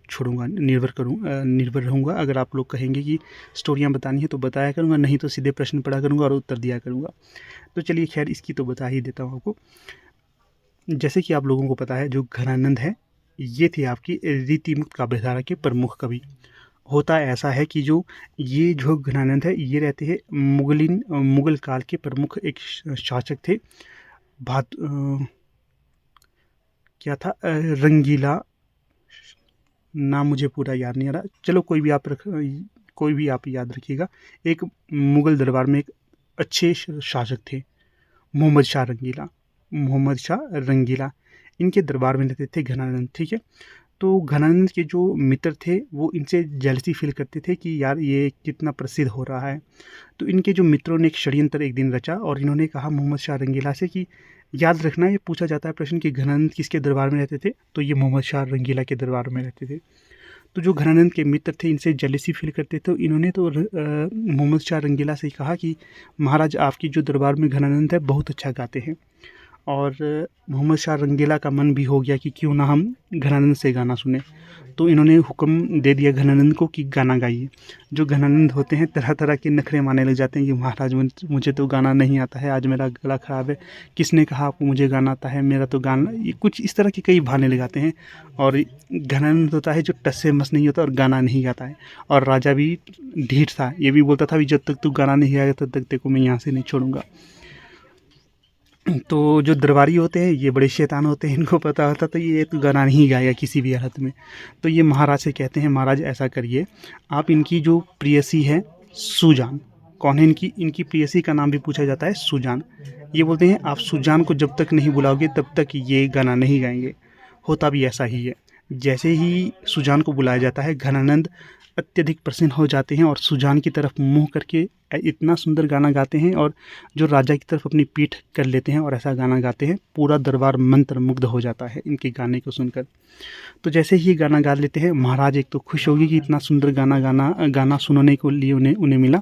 रहूँगा। अगर आप लोग कहेंगे कि स्टोरियाँ बतानी है तो बताया करूँगा, नहीं तो सीधे प्रश्न पढ़ा करूँगा और उत्तर दिया करूँगा। तो चलिए खैर इसकी तो बता ही देता हूँ आपको। जैसे कि आप लोगों को पता है जो घनानंद है ये थे आपकी रीतिमुक्त काव्यधारा के प्रमुख कवि। होता ऐसा है कि ये जो घनानंद है ये रहते हैं मुगल काल के प्रमुख एक शासक थे। क्या था? रंगीला, नाम मुझे पूरा याद नहीं आ रहा। चलो कोई भी आप याद रखिएगा। एक मुगल दरबार में एक अच्छे शासक थे, मोहम्मद शाह रंगीला। इनके दरबार में रहते थे घनानंद। ठीक है, तो घनानंद के जो मित्र थे वो इनसे जेलसी फील करते थे कि यार ये कितना प्रसिद्ध हो रहा है। तो इनके जो मित्रों ने एक षड्यंत्र एक दिन रचा और इन्होंने कहा मोहम्मद शाह रंगीला से कि याद रखना, ये पूछा जाता है प्रश्न कि घनानंद किसके दरबार में रहते थे, तो ये मोहम्मद शाह रंगीला के दरबार में रहते थे। तो जो घनानंद के मित्र थे इनसे जेलसी फील करते थे, तो इन्होंने तो मोहम्मद शाह रंगीला से कहा कि महाराज आपकी जो दरबार में घनानंद है बहुत अच्छा गाते हैं। और मोहम्मद शाह रंगीला का मन भी हो गया कि क्यों ना हम घनानंद से गाना सुने। तो इन्होंने हुक्म दे दिया घनानंद को कि गाना गाइए। जो घनानंद होते हैं तरह तरह के नखरे मारने लग जाते हैं कि महाराज मुझे तो गाना नहीं आता है, आज मेरा गला ख़राब है, किसने कहा आपको मुझे गाना आता है, मेरा तो गाना, ये कुछ इस तरह के कई बहाने लगाते हैं। और घनानंद होता है जो टस से मस नहीं होता और गाना नहीं गाता है। और राजा भी ढीठ था, ये भी बोलता था भी जब तक तू गाना नहीं गाएगा तब तक तेरे को मैं यहाँ से नहीं छोड़ूंगा। तो जो दरबारी होते हैं ये बड़े शैतान होते हैं, इनको पता होता तो ये तो गाना नहीं गाएगा किसी भी हालत में। तो ये महाराज से कहते हैं महाराज ऐसा करिए, आप इनकी जो प्रेयसी है सुजान, कौन है इनकी प्रेयसी का नाम भी पूछा जाता है सुजान। ये बोलते हैं आप सुजान को जब तक नहीं बुलाओगे तब तक ये गाना नहीं गाएंगे। होता भी ऐसा ही है। जैसे ही सुजान को बुलाया जाता है घनानंद अत्यधिक प्रसन्न हो जाते हैं और सुजान की तरफ मुँह करके इतना सुंदर गाना गाते हैं और जो राजा की तरफ अपनी पीठ कर लेते हैं और ऐसा गाना गाते हैं, पूरा दरबार मंत्र मुग्ध हो जाता है इनके गाने को सुनकर। तो जैसे ही ये गाना गा लेते हैं, महाराज एक तो खुश होगी कि इतना सुंदर गाना सुनने को लिए उन्हें मिला,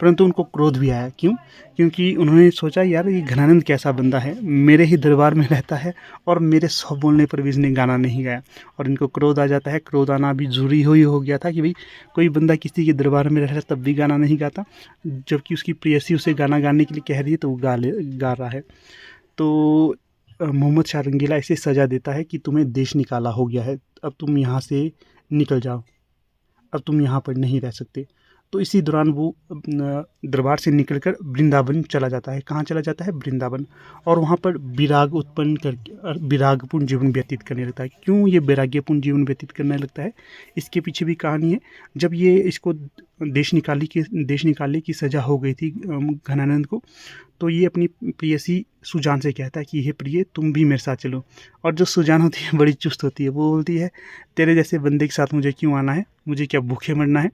परंतु उनको क्रोध भी आया। क्यों? क्योंकि उन्होंने सोचा यार ये घनानंद कैसा बंदा है, मेरे ही दरबार में रहता है और मेरे सौ बोलने पर भी इसने गाना नहीं गाया। और इनको क्रोध आ जाता है। क्रोध आना भी ज़रूरी हो गया था कि भाई कोई बंदा किसी के दरबार में रह रहा है तब भी गाना नहीं गाता, जबकि उसकी प्रेयसी उसे गाना गाने के लिए कह रही है तो वो गा रहा है। तो मोहम्मद शाह रंगीला इसे सज़ा देता है कि तुम्हें देश निकाला हो गया है, अब तुम यहाँ से निकल जाओ, अब तुम यहाँ पर नहीं रह सकते। तो इसी दौरान वो दरबार से निकलकर वृंदावन चला जाता है। कहाँ चला जाता है? वृंदावन। और वहाँ पर विराग उत्पन्न करके विरागपूर्ण जीवन व्यतीत करने लगता है। क्यों ये वैराग्यपूर्ण जीवन व्यतीत करने लगता है? इसके पीछे भी कहानी है। जब ये इसको देश निकाले की सज़ा हो गई थी घनानंद को, तो ये अपनी प्रेयसी सुजान से कहता है कि हे प्रिय तुम भी मेरे साथ चलो। और जो सुजान होती है बड़ी चुस्त होती है, वो बोलती है तेरे जैसे बंदे के साथ मुझे क्यों आना है, मुझे क्या भूखे मरना है।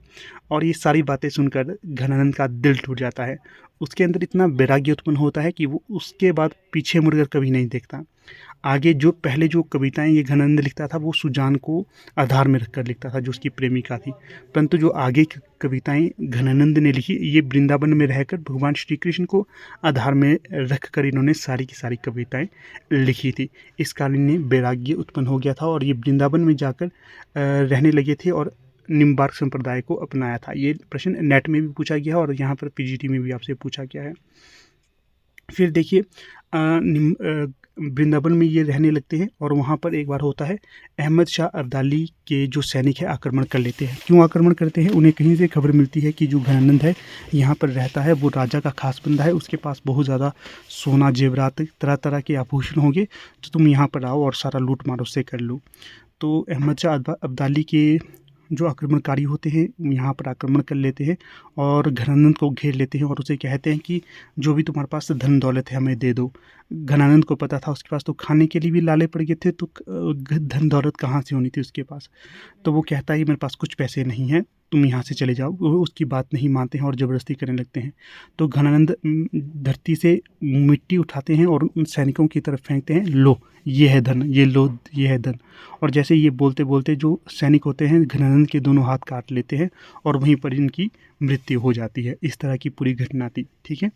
और ये सारी बातें सुनकर घनानंद का दिल टूट जाता है। उसके अंदर इतना वैराग्य उत्पन्न होता है कि वो उसके बाद पीछे मुड़कर कभी नहीं देखता। आगे जो पहले जो कविताएं ये घनानंद लिखता था वो सुजान को आधार में रखकर लिखता था, जो उसकी प्रेमिका थी। परंतु जो आगे की कविताएं घनानंद ने लिखी, ये वृंदावन में रहकर भगवान श्री कृष्ण को आधार में रखकर इन्होंने सारी की सारी कविताएं लिखी थी। इस कारण इन्हें वैराग्य उत्पन्न हो गया था और ये वृंदावन में जाकर रहने लगे थे और निम्बार्क संप्रदाय को अपनाया था। ये प्रश्न नेट में भी पूछा गया है और यहाँ पर पीजीटी में भी आपसे पूछा गया है। फिर देखिए वृंदावन में ये रहने लगते हैं और वहाँ पर एक बार होता है अहमद शाह अब्दाली के जो सैनिक है आक्रमण कर लेते हैं। क्यों आक्रमण करते हैं? उन्हें कहीं से खबर मिलती है कि जो घनानंद है यहाँ पर रहता है, वो राजा का खास बंदा है, उसके पास बहुत ज़्यादा सोना जेवरात तरह तरह के आभूषण होंगे, तो तुम यहाँ पर आओ और सारा लूट मार उससे कर लो। तो अहमद शाह अब्दाली के जो आक्रमणकारी होते हैं यहाँ पर आक्रमण कर लेते हैं और घनानंद को घेर लेते हैं और उसे कहते हैं कि जो भी तुम्हारे पास धन दौलत है हमें दे दो। घनानंद को पता था उसके पास तो खाने के लिए भी लाले पड़ गए थे, तो धन दौलत कहाँ से होनी थी उसके पास। तो वो कहता है मेरे पास कुछ पैसे नहीं हैं, तुम यहाँ से चले जाओ। वो उसकी बात नहीं मानते हैं और ज़बरदस्ती करने लगते हैं। तो घनानंद धरती से मिट्टी उठाते हैं और उन सैनिकों की तरफ फेंकते हैं, लो ये है धन, ये लो ये है धन। और जैसे ये बोलते बोलते जो सैनिक होते हैं घनानंद के दोनों हाथ काट लेते हैं और वहीं पर इनकी मृत्यु हो जाती है। इस तरह की पूरी घटना थी। ठीक है,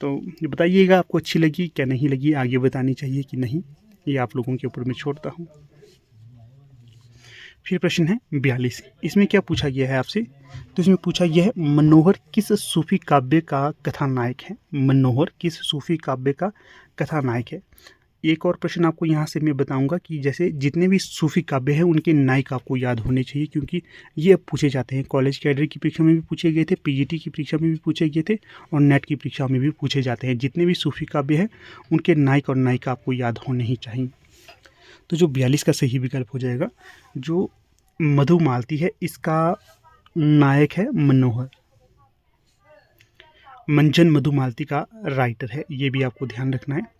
तो बताइएगा आपको अच्छी लगी क्या नहीं लगी, आगे बतानी चाहिए कि नहीं, ये आप लोगों के ऊपर मैं छोड़ता हूँ। फिर प्रश्न है 42। इसमें क्या पूछा गया है आपसे? तो इसमें पूछा गया है मनोहर किस सूफी काव्य का कथानायक है? मनोहर किस सूफी काव्य का कथानायक है? एक और प्रश्न आपको यहाँ से मैं बताऊंगा कि जैसे जितने भी सूफी काव्य हैं उनके नायक आपको याद होने चाहिए, क्योंकि ये अब पूछे जाते हैं। कॉलेज कैडर की परीक्षा में भी पूछे गए थे, पीजीटी की परीक्षा में भी पूछे गए थे और नेट की परीक्षा में भी पूछे जाते हैं। जितने भी सूफी काव्य हैं उनके नायक और नायिका आपको याद होने ही चाहिए। तो जो 42 का सही विकल्प हो जाएगा, जो मधुमालती है इसका नायक है मनोहर। मंजन मधुमालती का राइटर है, ये भी आपको ध्यान रखना है।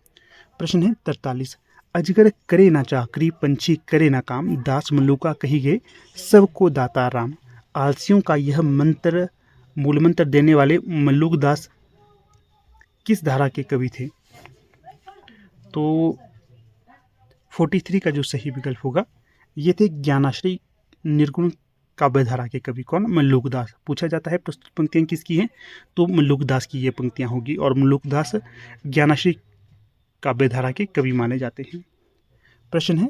प्रश्न है 43। अजगर करे ना चाकरी, पंछी करे ना काम, दास मल्लुका कही गए सबको दाता राम। आलसियों का यह मंत्र, मूल मंत्र देने वाले मल्लुक दास किस धारा के कवि थे? तो 43 का जो सही विकल्प होगा ये थे ज्ञानाश्री निर्गुण काव्यधारा के कवि। कौन? मल्लुक दास। पूछा जाता है प्रस्तुत पंक्तियां किसकी हैं, तो मल्लुक दास की ये पंक्तियां होगी, और मल्लुक दास ज्ञानाश्री काव्यधारा के कवि माने जाते हैं। प्रश्न है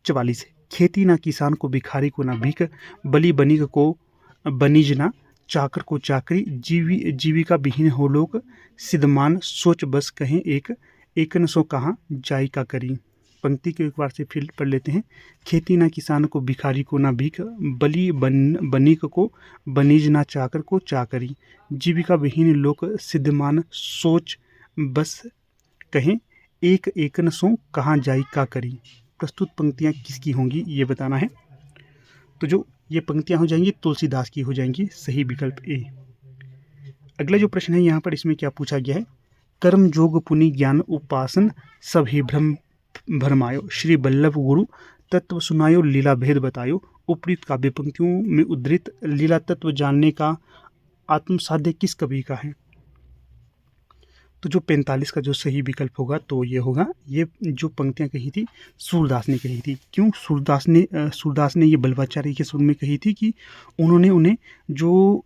44, खेती ना किसान को, भिखारी को ना भीख, बलि बनिक को बनिज ना, चाकर को चाकरी, जीविका विहीन हो लोग, सिद्धमान सोच बस कहें एक न सो कहाँ जाई का करी। पंक्ति के एक बार से फिर पढ़ लेते हैं। खेती ना किसान को, भिखारी को ना भीख, बलि बनिक को बनिज ना, चाकर को चाकरी, जीविका विहीन लोग, सिद्धमान सोच बस कहें एक न सो कहाँ जाई का करी। प्रस्तुत पंक्तियां किसकी होंगी ये बताना है। तो जो ये पंक्तियां हो जाएंगी तुलसीदास की हो जाएंगी, सही विकल्प ए। अगला जो प्रश्न है यहाँ पर, इसमें क्या पूछा गया है? कर्म जोग पुनि ज्ञान उपासन, सब ही भ्रम भरमायो, श्री बल्लभ गुरु तत्व सुनायो, लीला भेद बतायो। उपयुक्त काव्य पंक्तियों में उद्धृत लीला तत्व जानने का आत्मसाध्य किस कवि का है? तो जो 45 का जो सही विकल्प होगा तो ये होगा, ये जो पंक्तियां कही थी सूरदास ने कही थी। क्यों सूरदास ने ये बल्लभाचार्य के सुर में कही थी कि उन्होंने उन्हें, जो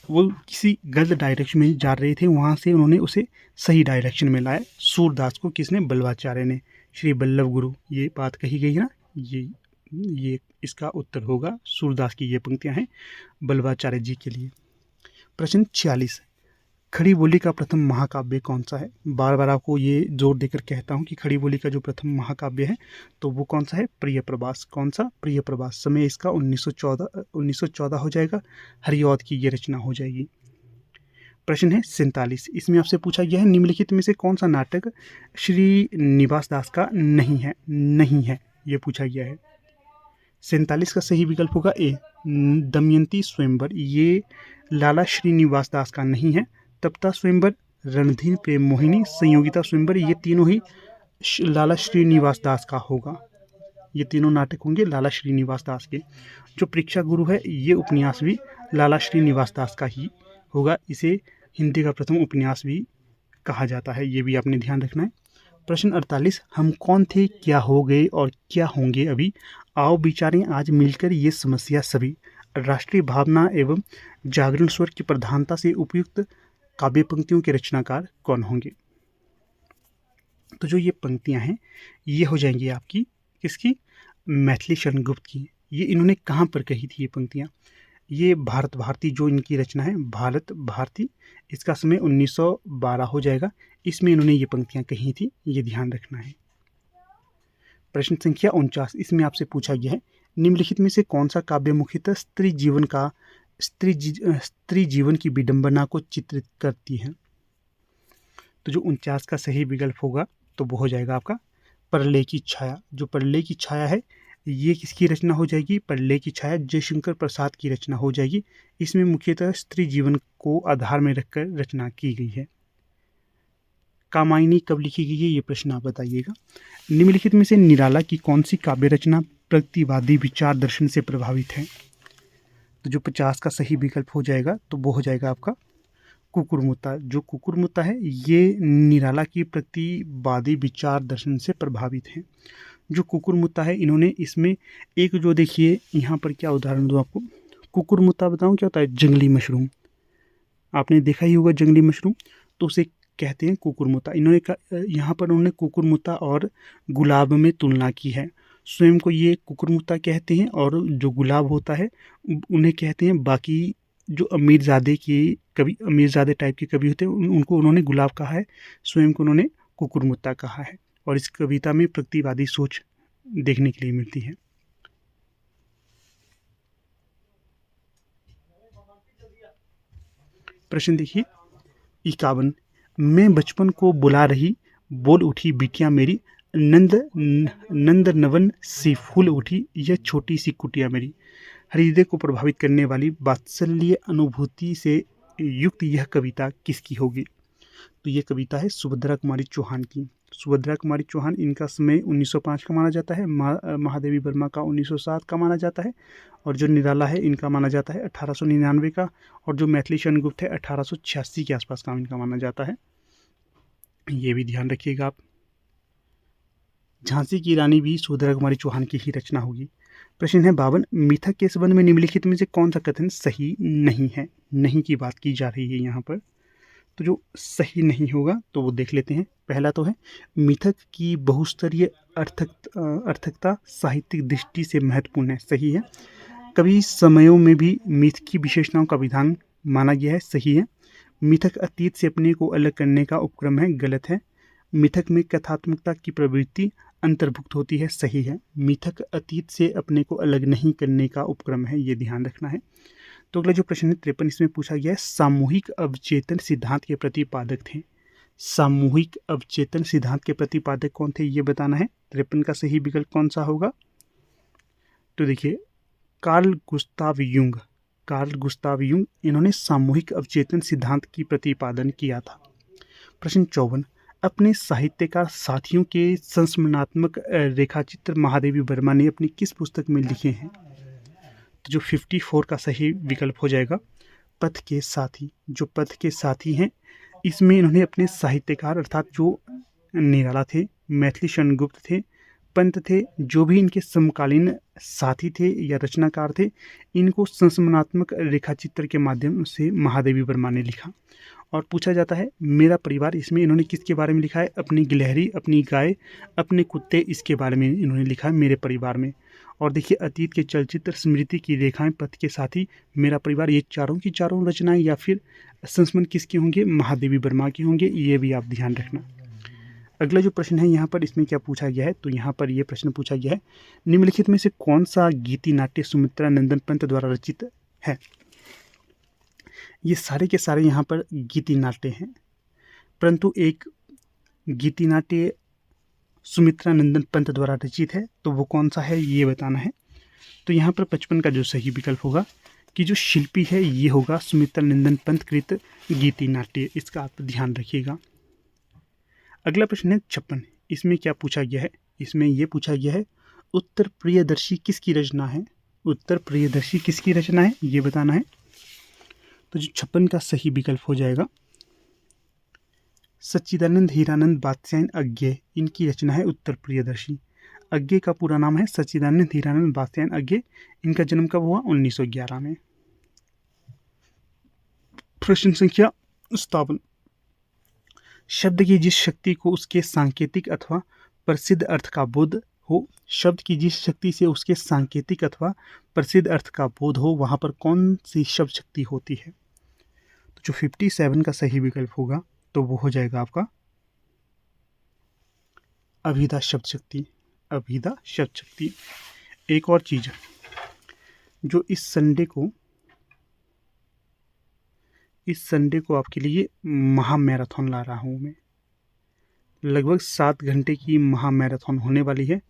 वो किसी गलत डायरेक्शन में जा रहे थे, वहाँ से उन्होंने उसे सही डायरेक्शन में लाया। सूरदास को किसने? बल्लभाचार्य ने। श्री बल्लभ गुरु ये बात कही गई है ना, ये इसका उत्तर होगा। सूरदास की ये पंक्तियां हैं बल्लभाचार्य जी के लिए। प्रश्न 46, खड़ी बोली का प्रथम महाकाव्य कौन सा है? बार बार आपको ये जोर देकर कहता हूँ कि खड़ी बोली का जो प्रथम महाकाव्य है तो वो कौन सा है? प्रिय प्रवास। कौन सा? प्रिय प्रवास। समय इसका 1914 हो जाएगा। हरिऔध की ये रचना हो जाएगी। प्रश्न है 47, इसमें आपसे पूछा गया है निम्नलिखित में से कौन सा नाटक श्री निवास दास का नहीं है ये पूछा गया है। 47 का सही विकल्प होगा ए, दमयंती स्वयंवर। ये लाला श्रीनिवास दास का नहीं है। तप्ता स्वयंवर, रणधीर प्रेम मोहिनी, संयोगिता स्वयंवर, ये तीनों ही लाला श्रीनिवास दास का होगा। ये तीनों नाटक होंगे लाला श्रीनिवास दास के। जो परीक्षा गुरु है ये उपन्यास भी लाला श्रीनिवास दास का ही होगा। इसे हिंदी का प्रथम उपन्यास भी कहा जाता है, ये भी आपने ध्यान रखना है। प्रश्न 48, हम कौन थे, क्या हो गए और क्या होंगे अभी, आओ विचारें आज मिलकर ये समस्या सभी। राष्ट्रीय भावना एवं जागरण स्वर की प्रधानता से उपयुक्त काव्य पंक्तियों के रचनाकार कौन होंगे? तो जो ये पंक्तियां हैं ये हो जाएंगी आपकी किसकी? मैथिली शरण गुप्त की। ये इन्होंने कहाँ पर कही थी ये पंक्तियां? ये भारत भारती जो इनकी रचना है, भारत भारती, इसका समय 1912 हो जाएगा। इसमें इन्होंने ये पंक्तियां कही थी, ये ध्यान रखना है। प्रश्न संख्या 49, इसमें आपसे पूछा गया है निम्नलिखित में से कौन सा काव्य मुख्यतः स्त्री जीवन की विडंबना को चित्रित करती है? तो जो 49 का सही विकल्प होगा तो वो हो जाएगा आपका परले की छाया। जो परले की छाया है ये किसकी रचना हो जाएगी? परले की छाया जयशंकर प्रसाद की रचना हो जाएगी। इसमें मुख्यतः स्त्री जीवन को आधार में रखकर रचना की गई है। कामायनी कब लिखी गई है ये प्रश्न आप बताइएगा। निम्नलिखित में से निराला की कौन सी काव्य रचना प्रगतिवादी विचार दर्शन से प्रभावित है? तो जो 50 का सही विकल्प हो जाएगा तो वो हो जाएगा आपका कुकुरमुत्ता। जो कुकुरमुत्ता है ये निराला की प्रगतिवादी विचार दर्शन से प्रभावित है। जो कुकुरमुत्ता है इन्होंने इसमें एक जो देखिए यहाँ पर क्या उदाहरण दूँ आपको, कुकुरमुत्ता बताऊँ क्या होता है? जंगली मशरूम, आपने देखा ही होगा जंगली मशरूम, तो उसे कहते हैं कुकुरमुत्ता। इन्होंने यहाँ पर उन्होंने कुकुरमुत्ता और गुलाब में तुलना की है। स्वयं को ये कुकुरमुत्ता कहते हैं और जो गुलाब होता है उन्हें कहते हैं। बाकी जो अमीरजादे टाइप के कवि होते हैं उनको उन्होंने गुलाब कहा है, स्वयं को उन्होंने कुकुरमुत्ता कहा है। और इस कविता में प्रगतिवादी सोच देखने के लिए मिलती है। प्रश्न देखिए 51, मैं बचपन को बुला रही, बोल उठी बिटिया मेरी, नंद नवन सी फूल उठी, यह छोटी सी कुटिया मेरी। हृदय को प्रभावित करने वाली वात्सल्य अनुभूति से युक्त यह कविता किसकी होगी? तो ये कविता है सुभद्रा कुमारी चौहान की। सुभद्रा कुमारी चौहान, इनका समय 1905 का माना जाता है। महादेवी वर्मा का 1907 का माना जाता है। और जो निराला है इनका माना जाता है 1899 का। और जो मैथिली शरण गुप्त है 1886 के आसपास का इनका माना जाता है। ये भी ध्यान रखिएगा आप। झांसी की रानी भी सुभद्रा कुमारी चौहान की ही रचना होगी। प्रश्न है 52, मिथक के संबंध में निम्नलिखित में से कौन सा कथन सही नहीं है? नहीं की बात की जा रही है यहाँ पर, तो जो सही नहीं होगा तो वो देख लेते हैं। पहला तो है, मिथक की बहुस्तरीय अर्थकता साहित्यिक दृष्टि से महत्वपूर्ण है। सही है। कभी समयों में भी मिथ की विशेषताओं का विधान माना गया है। सही है। मिथक अतीत से अपने को अलग करने का उपक्रम है। गलत है। मिथक में कथात्मकता की प्रवृत्ति अंतर्भुक्त होती है। सही है। मिथक अतीत से अपने को अलग नहीं करने का उपक्रम है, ये ध्यान रखना है। तो अगला जो प्रश्न है 53, इसमें पूछा गया है सामूहिक अवचेतन सिद्धांत के प्रतिपादक थे। सामूहिक अवचेतन सिद्धांत के प्रतिपादक कौन थे, ये बताना है। 53 का सही विकल्प कौन सा होगा? तो देखिए, कार्ल गुस्ताव युंग इन्होंने सामूहिक अवचेतन सिद्धांत की प्रतिपादन किया था। प्रश्न 54, अपने साहित्यकार साथियों के संस्मरणात्मक रेखाचित्र महादेवी वर्मा ने अपनी किस पुस्तक में लिखे हैं? तो जो 54 का सही विकल्प हो जाएगा पथ के साथी। जो पथ के साथी हैं, इसमें इन्होंने अपने साहित्यकार अर्थात जो निराला थे, मैथिली शरण गुप्त थे, पंत थे, जो भी इनके समकालीन साथी थे या रचनाकार थे, इनको संस्मरणात्मक रेखाचित्र के माध्यम से महादेवी वर्मा ने लिखा। और पूछा जाता है मेरा परिवार, इसमें इन्होंने किसके बारे में लिखा है? अपनी गिलहरी, अपनी गाय, अपने कुत्ते, इसके बारे में इन्होंने लिखा है, मेरे परिवार में। और देखिए, अतीत के चलचित्र, स्मृति की रेखाएं, पथ के साथी, मेरा परिवार, ये चारों की चारों रचनाएं या फिर संस्मरण किसके होंगे? महादेवी वर्मा के होंगे। ये भी आप ध्यान रखना। अगला जो प्रश्न है यहाँ पर, इसमें क्या पूछा गया है? तो यहाँ पर ये प्रश्न पूछा गया है, निम्नलिखित में से कौन सा गीति नाट्य सुमित्रा नंदन पंत द्वारा रचित है? ये सारे के सारे यहाँ पर गीति नाट्य हैं, परंतु एक गीति नाट्य सुमित्रा नंदन पंत द्वारा रचित है, तो वो कौन सा है ये बताना है। तो यहाँ पर 55 का जो सही विकल्प होगा कि जो शिल्पी है ये होगा सुमित्रा नंदन पंत कृत गीति नाट्य। इसका आप ध्यान रखिएगा। अगला प्रश्न है 56, इसमें क्या पूछा गया है? इसमें ये पूछा गया है उत्तर प्रियदर्शी किसकी रचना है? उत्तर प्रियदर्शी किसकी रचना है ये बताना है। तो जो 56 का सही विकल्प हो जाएगा सच्चिदानंद हीरानंद बात्स्यायन अज्ञे, इनकी रचना है उत्तर प्रियदर्शी। अज्ञे का पूरा नाम है सच्चिदानंद हीरानंद बात्स्यायन अज्ञे। इनका जन्म कब हुआ? 1911 में। प्रश्न संख्या 57, शब्द की जिस शक्ति को उसके सांकेतिक अथवा प्रसिद्ध अर्थ का बोध हो, शब्द की जिस शक्ति से उसके सांकेतिक अथवा प्रसिद्ध अर्थ का बोध हो, वहाँ पर कौन सी शब्द शक्ति होती है? तो जो 57 का सही विकल्प होगा तो वो हो जाएगा आपका अभिधा शब्द शक्ति। अभिधा शब्द शक्ति। एक और चीज जो इस संडे को आपके लिए महामैराथन ला रहा हूँ मैं। लगभग 7 घंटे की महामैराथन होने वाली है।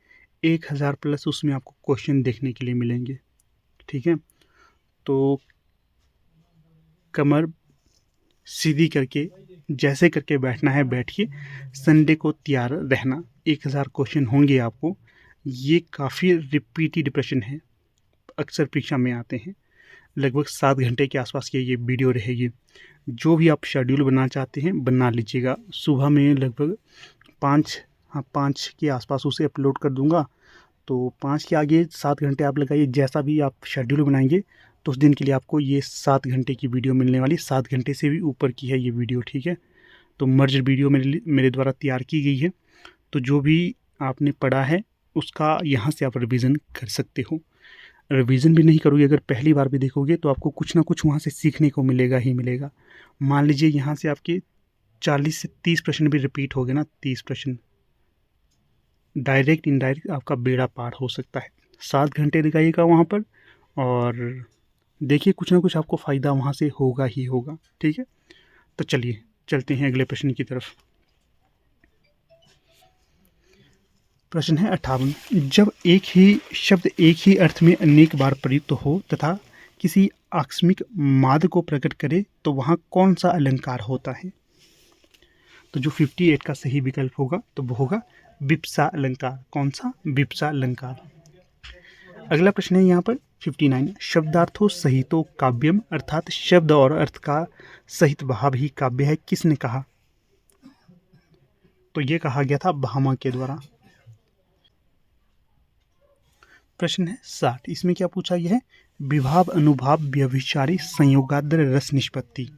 1000 प्लस उसमें आपको क्वेश्चन देखने के लिए मिलेंगे। ठीक है, तो कमर सीधी करके जैसे करके बैठना है, बैठिए। संडे को तैयार रहना। 1000 क्वेश्चन होंगे आपको। ये काफ़ी रिपीटेड प्रश्न है, अक्सर परीक्षा में आते हैं। लगभग 7 घंटे के आसपास की ये वीडियो रहेगी। जो भी आप शेड्यूल बनाना चाहते हैं बना लीजिएगा। सुबह में लगभग 5 के आसपास उसे अपलोड कर दूंगा। तो 5 के आगे 7 घंटे आप लगाइए। जैसा भी आप शेड्यूल बनाएंगे तो उस दिन के लिए आपको ये 7 घंटे की वीडियो मिलने वाली। 7 घंटे से भी ऊपर की है ये वीडियो। ठीक है, तो मर्ज वीडियो मेरे द्वारा तैयार की गई है। तो जो भी आपने पढ़ा है उसका यहाँ से आप रिवीजन कर सकते हो। रिवीजन भी नहीं करोगे, अगर पहली बार भी देखोगे तो आपको कुछ ना कुछ वहाँ से सीखने को मिलेगा ही मिलेगा। मान लीजिए यहाँ से आपके 40 से 30 प्रश्न भी रिपीट हो गए ना, 30 प्रश्न, डायरेक्ट इनडायरेक्ट आपका बेड़ा पार हो सकता है। 7 घंटे लगाइएगा वहाँ पर और देखिए कुछ ना कुछ आपको फ़ायदा वहाँ से होगा ही होगा। ठीक है, तो चलिए चलते हैं अगले प्रश्न की तरफ। प्रश्न है 58, जब एक ही शब्द एक ही अर्थ में अनेक बार प्रयुक्त हो तथा किसी आकस्मिक माद को प्रकट करे तो वहाँ कौन सा अलंकार होता है? तो जो 58 का सही विकल्प होगा तो वो होगा विप्सा अलंकार। कौन सा? विप्सा अलंकार। अगला प्रश्न है यहाँ पर 59, शब्दार्थों सहितो काव्यम, अर्थात शब्द और अर्थ का सहित भाव ही काव्य है, किसने कहा? तो ये कहा गया था भामा के द्वारा। प्रश्न है 60, इसमें क्या पूछा गया है? विभाव अनुभाव व्यभिचारी संयोगाद्र रस निष्पत्ति।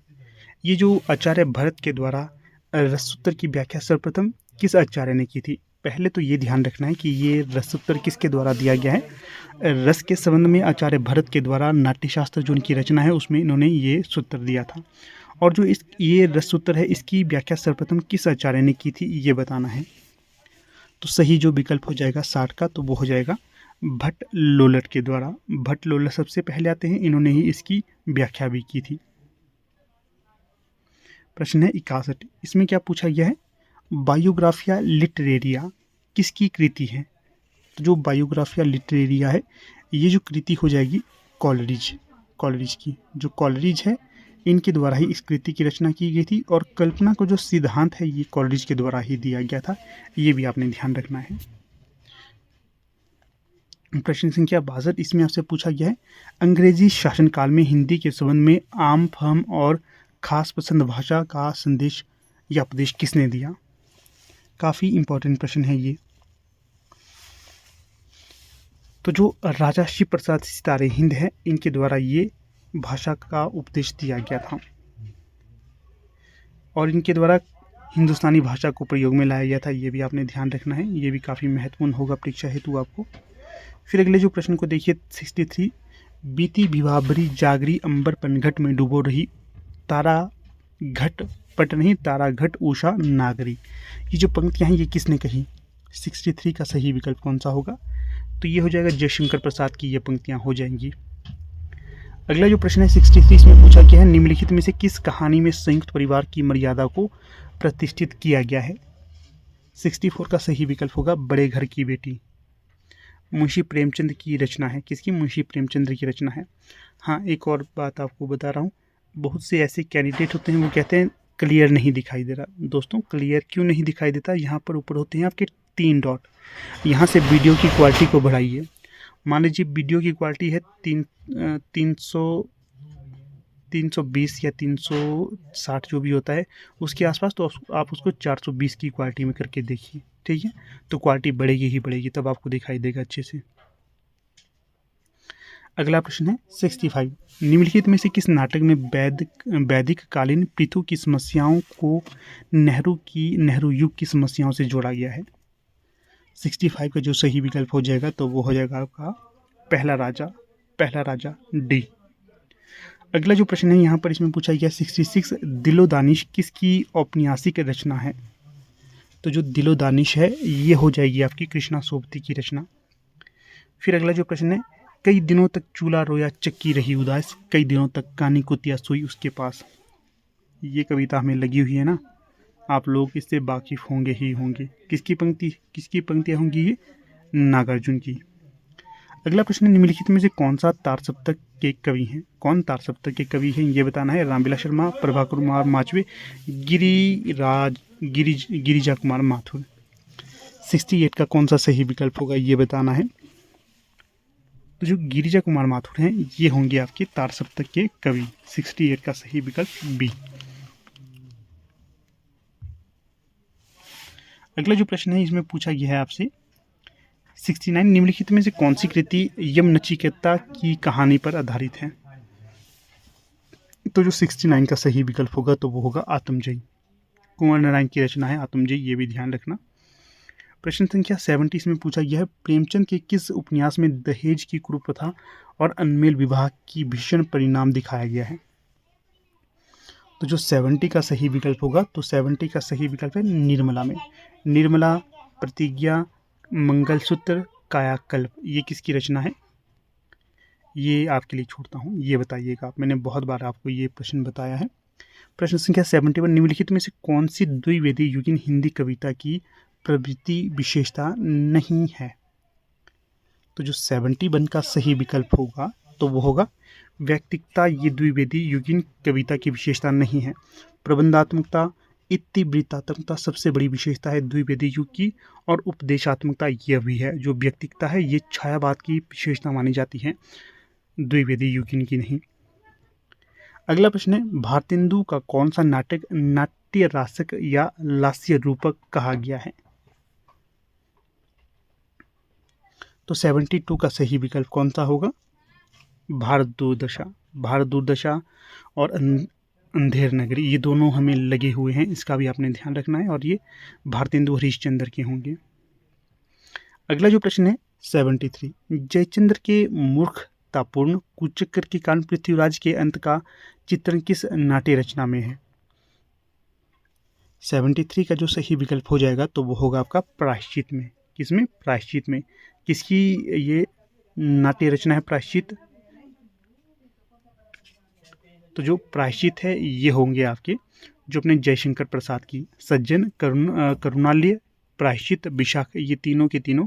ये जो आचार्य भरत के द्वारा रसूत्र की व्याख्या सर्वप्रथम किस आचार्य ने की थी? पहले तो ये ध्यान रखना है कि ये रसूत्र किसके द्वारा दिया गया है। रस के संबंध में आचार्य भरत के द्वारा नाट्यशास्त्र जो इनकी रचना है उसमें इन्होंने ये सूत्र दिया था, और जो ये रसूत्र है इसकी व्याख्या सर्वप्रथम किस आचार्य ने की थी ये बताना है। तो सही जो विकल्प हो जाएगा 60 का तो वो हो जाएगा भट्ट लोलट के द्वारा। भट्ट लोलट सबसे पहले आते हैं, इन्होंने ही इसकी व्याख्या भी की थी। प्रश्न है 61, इसमें क्या पूछा गया है? बायोग्राफिया लिटरेरिया किसकी कृति है? तो जो बायोग्राफिया लिटरेरिया है ये जो कृति हो जाएगी कॉलरिज की। जो कॉलरिज है इनके द्वारा ही इस कृति की रचना की गई थी, और कल्पना को जो सिद्धांत है ये कॉलरिज के द्वारा ही दिया गया था, ये भी आपने ध्यान रखना है। प्रश्न संख्या 62, इसमें आपसे पूछा गया है अंग्रेजी शासनकाल में हिंदी के संबंध में आम फहम और खास पसंद भाषा का संदेश या उपदेश किसने दिया? काफ़ी इंपॉर्टेंट प्रश्न है ये। तो जो राजा शिव प्रसाद सितारे हिंद है इनके द्वारा ये भाषा का उपदेश दिया गया था, और इनके द्वारा हिंदुस्तानी भाषा को प्रयोग में लाया गया था, ये भी आपने ध्यान रखना है, ये भी काफ़ी महत्वपूर्ण होगा परीक्षा हेतु आपको। फिर अगले जो प्रश्न को देखिए 63, बीती भिवाबरी जागरी अंबर पनघट में डूबो रही तारा घट पट नहीं तारा घट उषा नागरी। ये जो पंक्तियाँ हैं ये किसने कही? 63 का सही विकल्प कौन सा होगा? तो ये हो जाएगा जयशंकर प्रसाद की ये पंक्तियाँ हो जाएंगी। अगला जो प्रश्न है 63 में पूछा गया है निम्नलिखित में से किस कहानी में संयुक्त परिवार की मर्यादा को प्रतिष्ठित किया गया है? 64 का सही विकल्प होगा बड़े घर की बेटी। मुंशी प्रेमचंद की रचना है। किसकी? मुंशी प्रेमचंद की रचना है। हाँ, एक और बात आपको बता रहा हूँ, बहुत से ऐसे कैंडिडेट होते हैं वो कहते हैं क्लियर नहीं दिखाई दे रहा। दोस्तों क्लियर क्यों नहीं दिखाई देता? यहाँ पर ऊपर होते हैं आपके 3 डॉट, यहाँ से वीडियो की क्वालिटी को बढ़ाइए। मान लीजिए वीडियो की क्वालिटी है 320 या 360 जो भी होता है उसके आसपास, तो आप उसको 420 की क्वालिटी में करके देखिए, ठीक है? तो क्वालिटी बढ़ेगी ही बढ़ेगी, तब आपको दिखाई देगा अच्छे से। अगला प्रश्न है 65, निम्नलिखित में से किस नाटक में वैदिक कालीन पृथु की समस्याओं को नेहरू युग की समस्याओं से जोड़ा गया है? 65 का जो सही विकल्प हो जाएगा तो वो हो जाएगा आपका पहला राजा डी। अगला जो प्रश्न है यहाँ पर इसमें पूछा गया 66, दिलो दानिश किसकी औपन्यासिक रचना है? तो जो दिलो दानिश है ये हो जाएगी आपकी कृष्णा सोबती की रचना। फिर अगला जो प्रश्न है, कई दिनों तक चूल्हा रोया चक्की रही उदास, कई दिनों तक कानी कुतिया सोई उसके पास। ये कविता हमें लगी हुई है ना, आप लोग इससे वाकिफ होंगे ही होंगे। किसकी पंक्तियाँ होंगी? ये नागार्जुन की। अगला प्रश्न, निम्नलिखित में से कौन सा तार सप्तक के कवि हैं? कौन तार सप्तक के कवि हैं ये बताना है। रामविलास शर्मा, प्रभाकर कुमार माचवे, गिरिजा कुमार माथुर। 68 का कौन सा सही विकल्प होगा ये बताना है। तो जो गिरिजा कुमार माथुर हैं ये होंगे आपके तार सप्तक के कवि। 68 का सही विकल्प बी। अगला जो प्रश्न है इसमें पूछा गया है आपसे 69, निम्नलिखित में से कौन सी कृति यम नचिकेता की कहानी पर आधारित है? तो जो 69 का सही विकल्प होगा तो वो होगा आत्मजयी। कुंवर नारायण की रचना है आत्मजयी, ये भी ध्यान रखना। प्रश्न संख्या 70 इसमें पूछा गया है प्रेमचंद के किस उपन्यास में दहेज की कुप्रथा और अनमेल विवाह की भीषण परिणाम दिखाया गया है? तो जो 70 का सही विकल्प होगा तो 70 का सही विकल्प है निर्मला में। निर्मला, प्रतिज्ञा, मंगलसूत्र, कायाकल्प, ये किसकी रचना है? ये आपके लिए छोड़ता हूँ, ये बताइएगा आप। मैंने बहुत बार आपको ये प्रश्न बताया है। प्रश्न संख्या 71, निम्नलिखित में से कौन सी द्विवेदी युगीन हिंदी कविता की प्रवृत्ति विशेषता नहीं है? तो जो 71 का सही विकल्प होगा तो वो होगा व्यक्तिकता। ये द्विवेदी युगीन कविता की विशेषता नहीं है। प्रबंधात्मकता, इतिवृत्तात्मकता सबसे बड़ी विशेषता है द्विवेदी युग की, और उपदेशात्मकता यह भी है। जो व्यक्तिकता है ये छायावाद की विशेषता मानी जाती है, द्विवेदी युग की नहीं। अगला प्रश्न है, भारतेंदु का कौन सा नाटक नाट्य रासक या लास्य रूपक कहा गया है? तो 72 का सही विकल्प कौन सा होगा? भारत दूरदशा। भारत दूरदशा और अंधेर नगरी, ये दोनों हमें लगे हुए हैं, इसका भी आपने ध्यान रखना है, और ये भारतेंदु हरिश्चंद्र के होंगे। अगला जो प्रश्न है 73, जयचंद्र के मूर्खतापूर्ण कुचक्र के कारण पृथ्वीराज के अंत का चित्रण किस नाट्य रचना में है? 73 का जो सही विकल्प हो जाएगा तो वो होगा आपका प्रायश्चित में। किसमें? प्रायश्चित में। किसकी ये नाट्य रचना है प्रायश्चित? तो जो प्रायश्चित है ये होंगे आपके जो अपने जयशंकर प्रसाद की सज्जन, करुणालय, प्रायश्चित, विशाख, ये तीनों के तीनों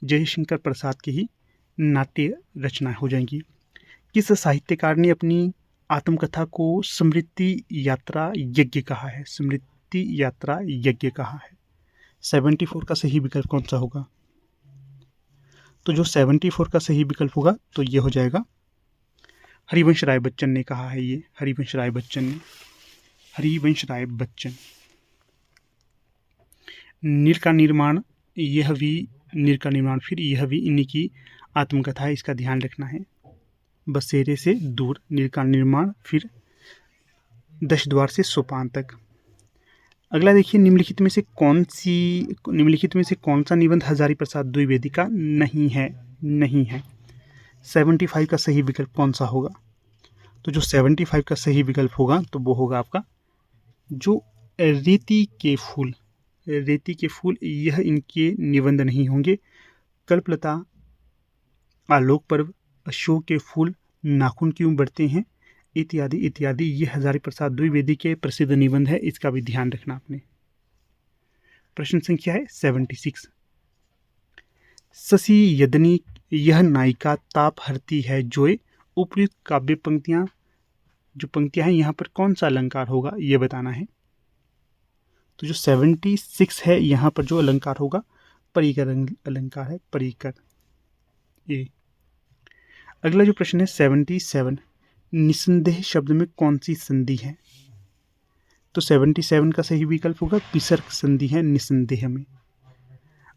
जयशंकर प्रसाद की ही नाट्य रचना हो जाएंगी। किस साहित्यकार ने अपनी आत्मकथा को स्मृति यात्रा यज्ञ कहा है? स्मृति यात्रा यज्ञ कहा है। 74 का सही विकल्प कौन सा होगा? तो जो 74 का सही विकल्प होगा तो ये हो जाएगा हरिवंश राय बच्चन ने कहा है। ये हरिवंश राय बच्चन ने, हरिवंश राय बच्चन। नीर का निर्माण, यह भी नीर का निर्माण, फिर यह भी इन्हीं की आत्मकथा है, इसका ध्यान रखना है। बसेरे से दूर, नीर का निर्माण, फिर 10 द्वार से सोपान तक। अगला देखिए, निम्नलिखित में से कौन सा निबंध हजारी प्रसाद द्विवेदी का नहीं है? नहीं है। 75 का सही विकल्प कौन सा होगा? तो जो 75 का सही विकल्प होगा तो वो होगा आपका जो रेती के फूल, रेती के फूल, यह इनके निबंध नहीं होंगे। कल्पलता, आलोक पर्व, अशोक के फूल, नाखून क्यों बढ़ते हैं, इत्यादि इत्यादि, ये हजारी प्रसाद द्विवेदी के प्रसिद्ध निबंध है, इसका भी ध्यान रखना आपने। प्रश्न संख्या है 76, शशि यदनी यह नायिका ताप हरती है जोए, उपयुक्त काव्य पंक्तियां, जो पंक्तियां हैं यहाँ पर कौन सा अलंकार होगा ये बताना है। तो जो 76 है यहाँ पर जो अलंकार होगा परिकर अलंकार है, परिकर ए। अगला जो प्रश्न है 77, निसंदेह शब्द में कौन सी संधि है? तो 77 का सही विकल्प होगा विसर्ग संधि है निसंदेह में।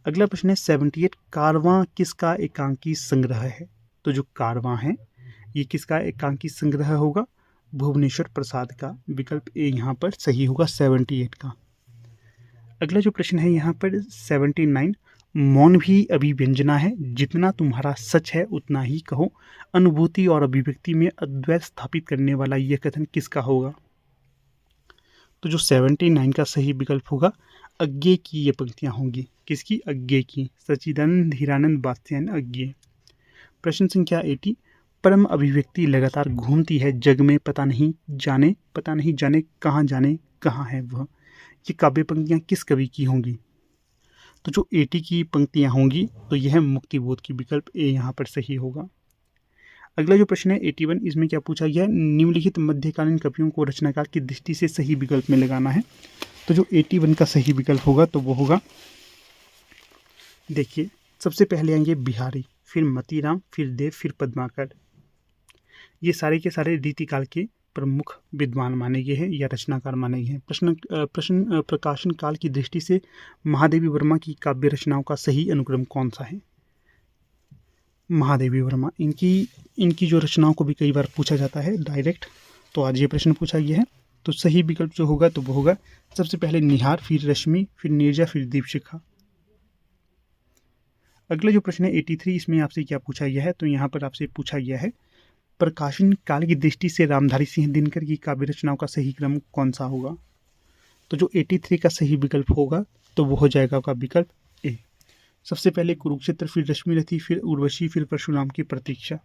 अगला प्रश्न है 78, कारवां किसका एकांकी संग्रह है? तो जो कारवां है ये किसका एकांकी संग्रह होगा? भुवनेश्वर प्रसाद का। विकल्प ए यहाँ पर सही होगा 78 का। अगला जो प्रश्न है यहाँ पर 79, मौन भी अभिव्यंजना है, जितना तुम्हारा सच है उतना ही कहो, अनुभूति और अभिव्यक्ति में अद्वैत स्थापित करने वाला यह कथन किसका होगा? तो जो 79 का सही विकल्प होगा अज्ञे की ये पंक्तियां होंगी। किसकी? अज्ञे की। सच्चिदानंद हीरानंद वात्स्यायन अज्ञे। प्रश्न संख्या 80, परम अभिव्यक्ति लगातार घूमती है जग में, पता नहीं जाने कहाँ है वह, ये काव्य पंक्तियां किस कवि की होंगी? तो जो 80 की पंक्तियां होंगी तो यह मुक्तिबोध की। विकल्प ए यहाँ पर सही होगा। अगला जो प्रश्न है 81, इसमें क्या पूछा गया है? निम्नलिखित मध्यकालीन कवियों को रचनाकार की दृष्टि से सही विकल्प में लगाना है। तो जो 81 का सही विकल्प होगा तो वो होगा, देखिए सबसे पहले आएंगे बिहारी, फिर मतीराम, फिर देव, फिर पद्माकर। ये सारे के सारे रीतिकाल के प्रमुख विद्वान माने गए हैं या रचनाकार माने गए हैं। प्रश्न प्रकाशन काल की दृष्टि से महादेवी वर्मा की काव्य रचनाओं का सही अनुक्रम कौन सा है? महादेवी वर्मा, इनकी जो रचनाओं को भी कई बार पूछा जाता है डायरेक्ट, तो आज ये प्रश्न पूछा गया है। तो सही विकल्प जो होगा तो वो होगा सबसे पहले निहार, फिर रश्मि, फिर नीरजा, फिर दीपशिखा। अगला जो प्रश्न है 83, इसमें आपसे क्या पूछा गया है? तो यहाँ पर आपसे पूछा गया है प्रकाशन काल की दृष्टि से रामधारी सिंह दिनकर की काव्य रचनाओं का सही क्रम कौन सा होगा? तो जो 83 का सही विकल्प होगा तो वो हो जाएगा आपका विकल्प ए। सबसे पहले कुरुक्षेत्र, फिर रश्मिरथी, फिर उर्वशी, फिर परशुराम की प्रतीक्षा।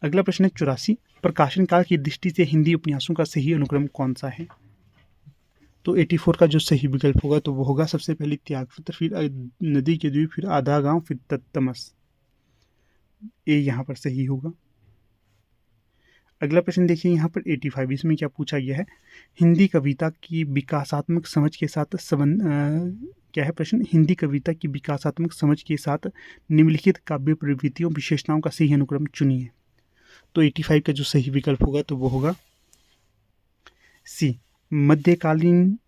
अगला प्रश्न है 84, प्रकाशन काल की दृष्टि से हिंदी उपन्यासों का सही अनुक्रम कौन सा है? तो 84 का जो सही विकल्प होगा तो वो होगा सबसे पहले त्यागपत्र, फिर नदी के द्वीप, फिर आधा गांव, फिर तत्तमस। ए यहाँ पर सही होगा। अगला प्रश्न देखिए यहाँ पर 85, इसमें क्या पूछा गया है, हिंदी कविता की विकासात्मक समझ के साथ संबंध क्या है प्रश्न, हिंदी कविता की विकासात्मक समझ के साथ निम्नलिखित काव्य प्रवृत्तियों विशेषताओं का सही अनुक्रम चुनिए। तो 85 का जो सही विकल्प होगा तो वो होगा सी,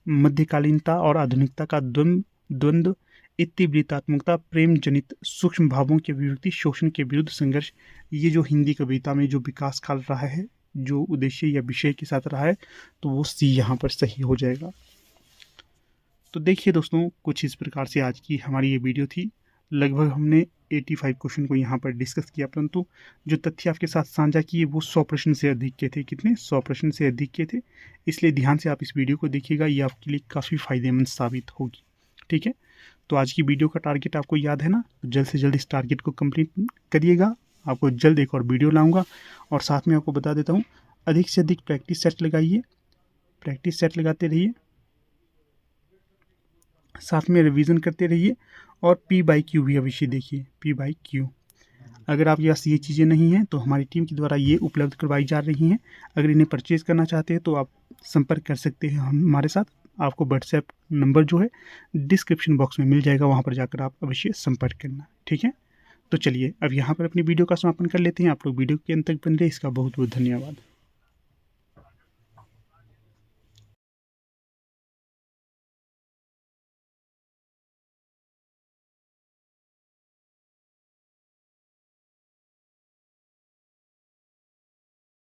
मध्यकालीनता और आधुनिकता का द्वंद्व, इतिवृत्तात्मकता, प्रेम जनित सूक्ष्म भावों की अभिव्यक्ति, शोषण के विरुद्ध संघर्ष। ये जो हिंदी कविता में जो विकास काल रहा है, जो उद्देश्य या विषय के साथ रहा है, तो वो सी यहाँ पर सही हो जाएगा। तो देखिए दोस्तों, कुछ इस प्रकार से आज की हमारी ये वीडियो थी। लगभग हमने 85 क्वेश्चन को यहाँ पर डिस्कस किया, परंतु जो तथ्य आपके साथ साझा किए वो 100 प्रश्न से अधिक के थे। कितने? 100 प्रश्न से अधिक के थे। इसलिए ध्यान से आप इस वीडियो को देखिएगा, ये आपके लिए काफ़ी फायदेमंद साबित होगी। ठीक है, तो आज की वीडियो का टारगेट आपको याद है ना, तो जल्द से जल्द इस टारगेट को कंप्लीट करिएगा। आपको जल्द एक और वीडियो लाऊंगा, और साथ में आपको बता देता हूँ, अधिक से अधिक प्रैक्टिस सेट लगाइए, प्रैक्टिस सेट लगाते रहिए, साथ में रिवीजन करते रहिए, और P/Q भी अवश्य देखिए, P/Q। अगर आपके पास ये चीज़ें नहीं हैं तो हमारी टीम के द्वारा ये उपलब्ध करवाई जा रही हैं। अगर इन्हें परचेज करना चाहते हैं तो आप संपर्क कर सकते हैं हमारे साथ। आपको व्हाट्सएप नंबर जो है डिस्क्रिप्शन बॉक्स में मिल जाएगा, वहाँ पर जाकर आप अवश्य संपर्क करना। ठीक है, तो चलिए अब यहाँ पर अपनी वीडियो का समापन कर लेते हैं। आप लोग वीडियो के अंत तक बन रहे, इसका बहुत बहुत धन्यवाद।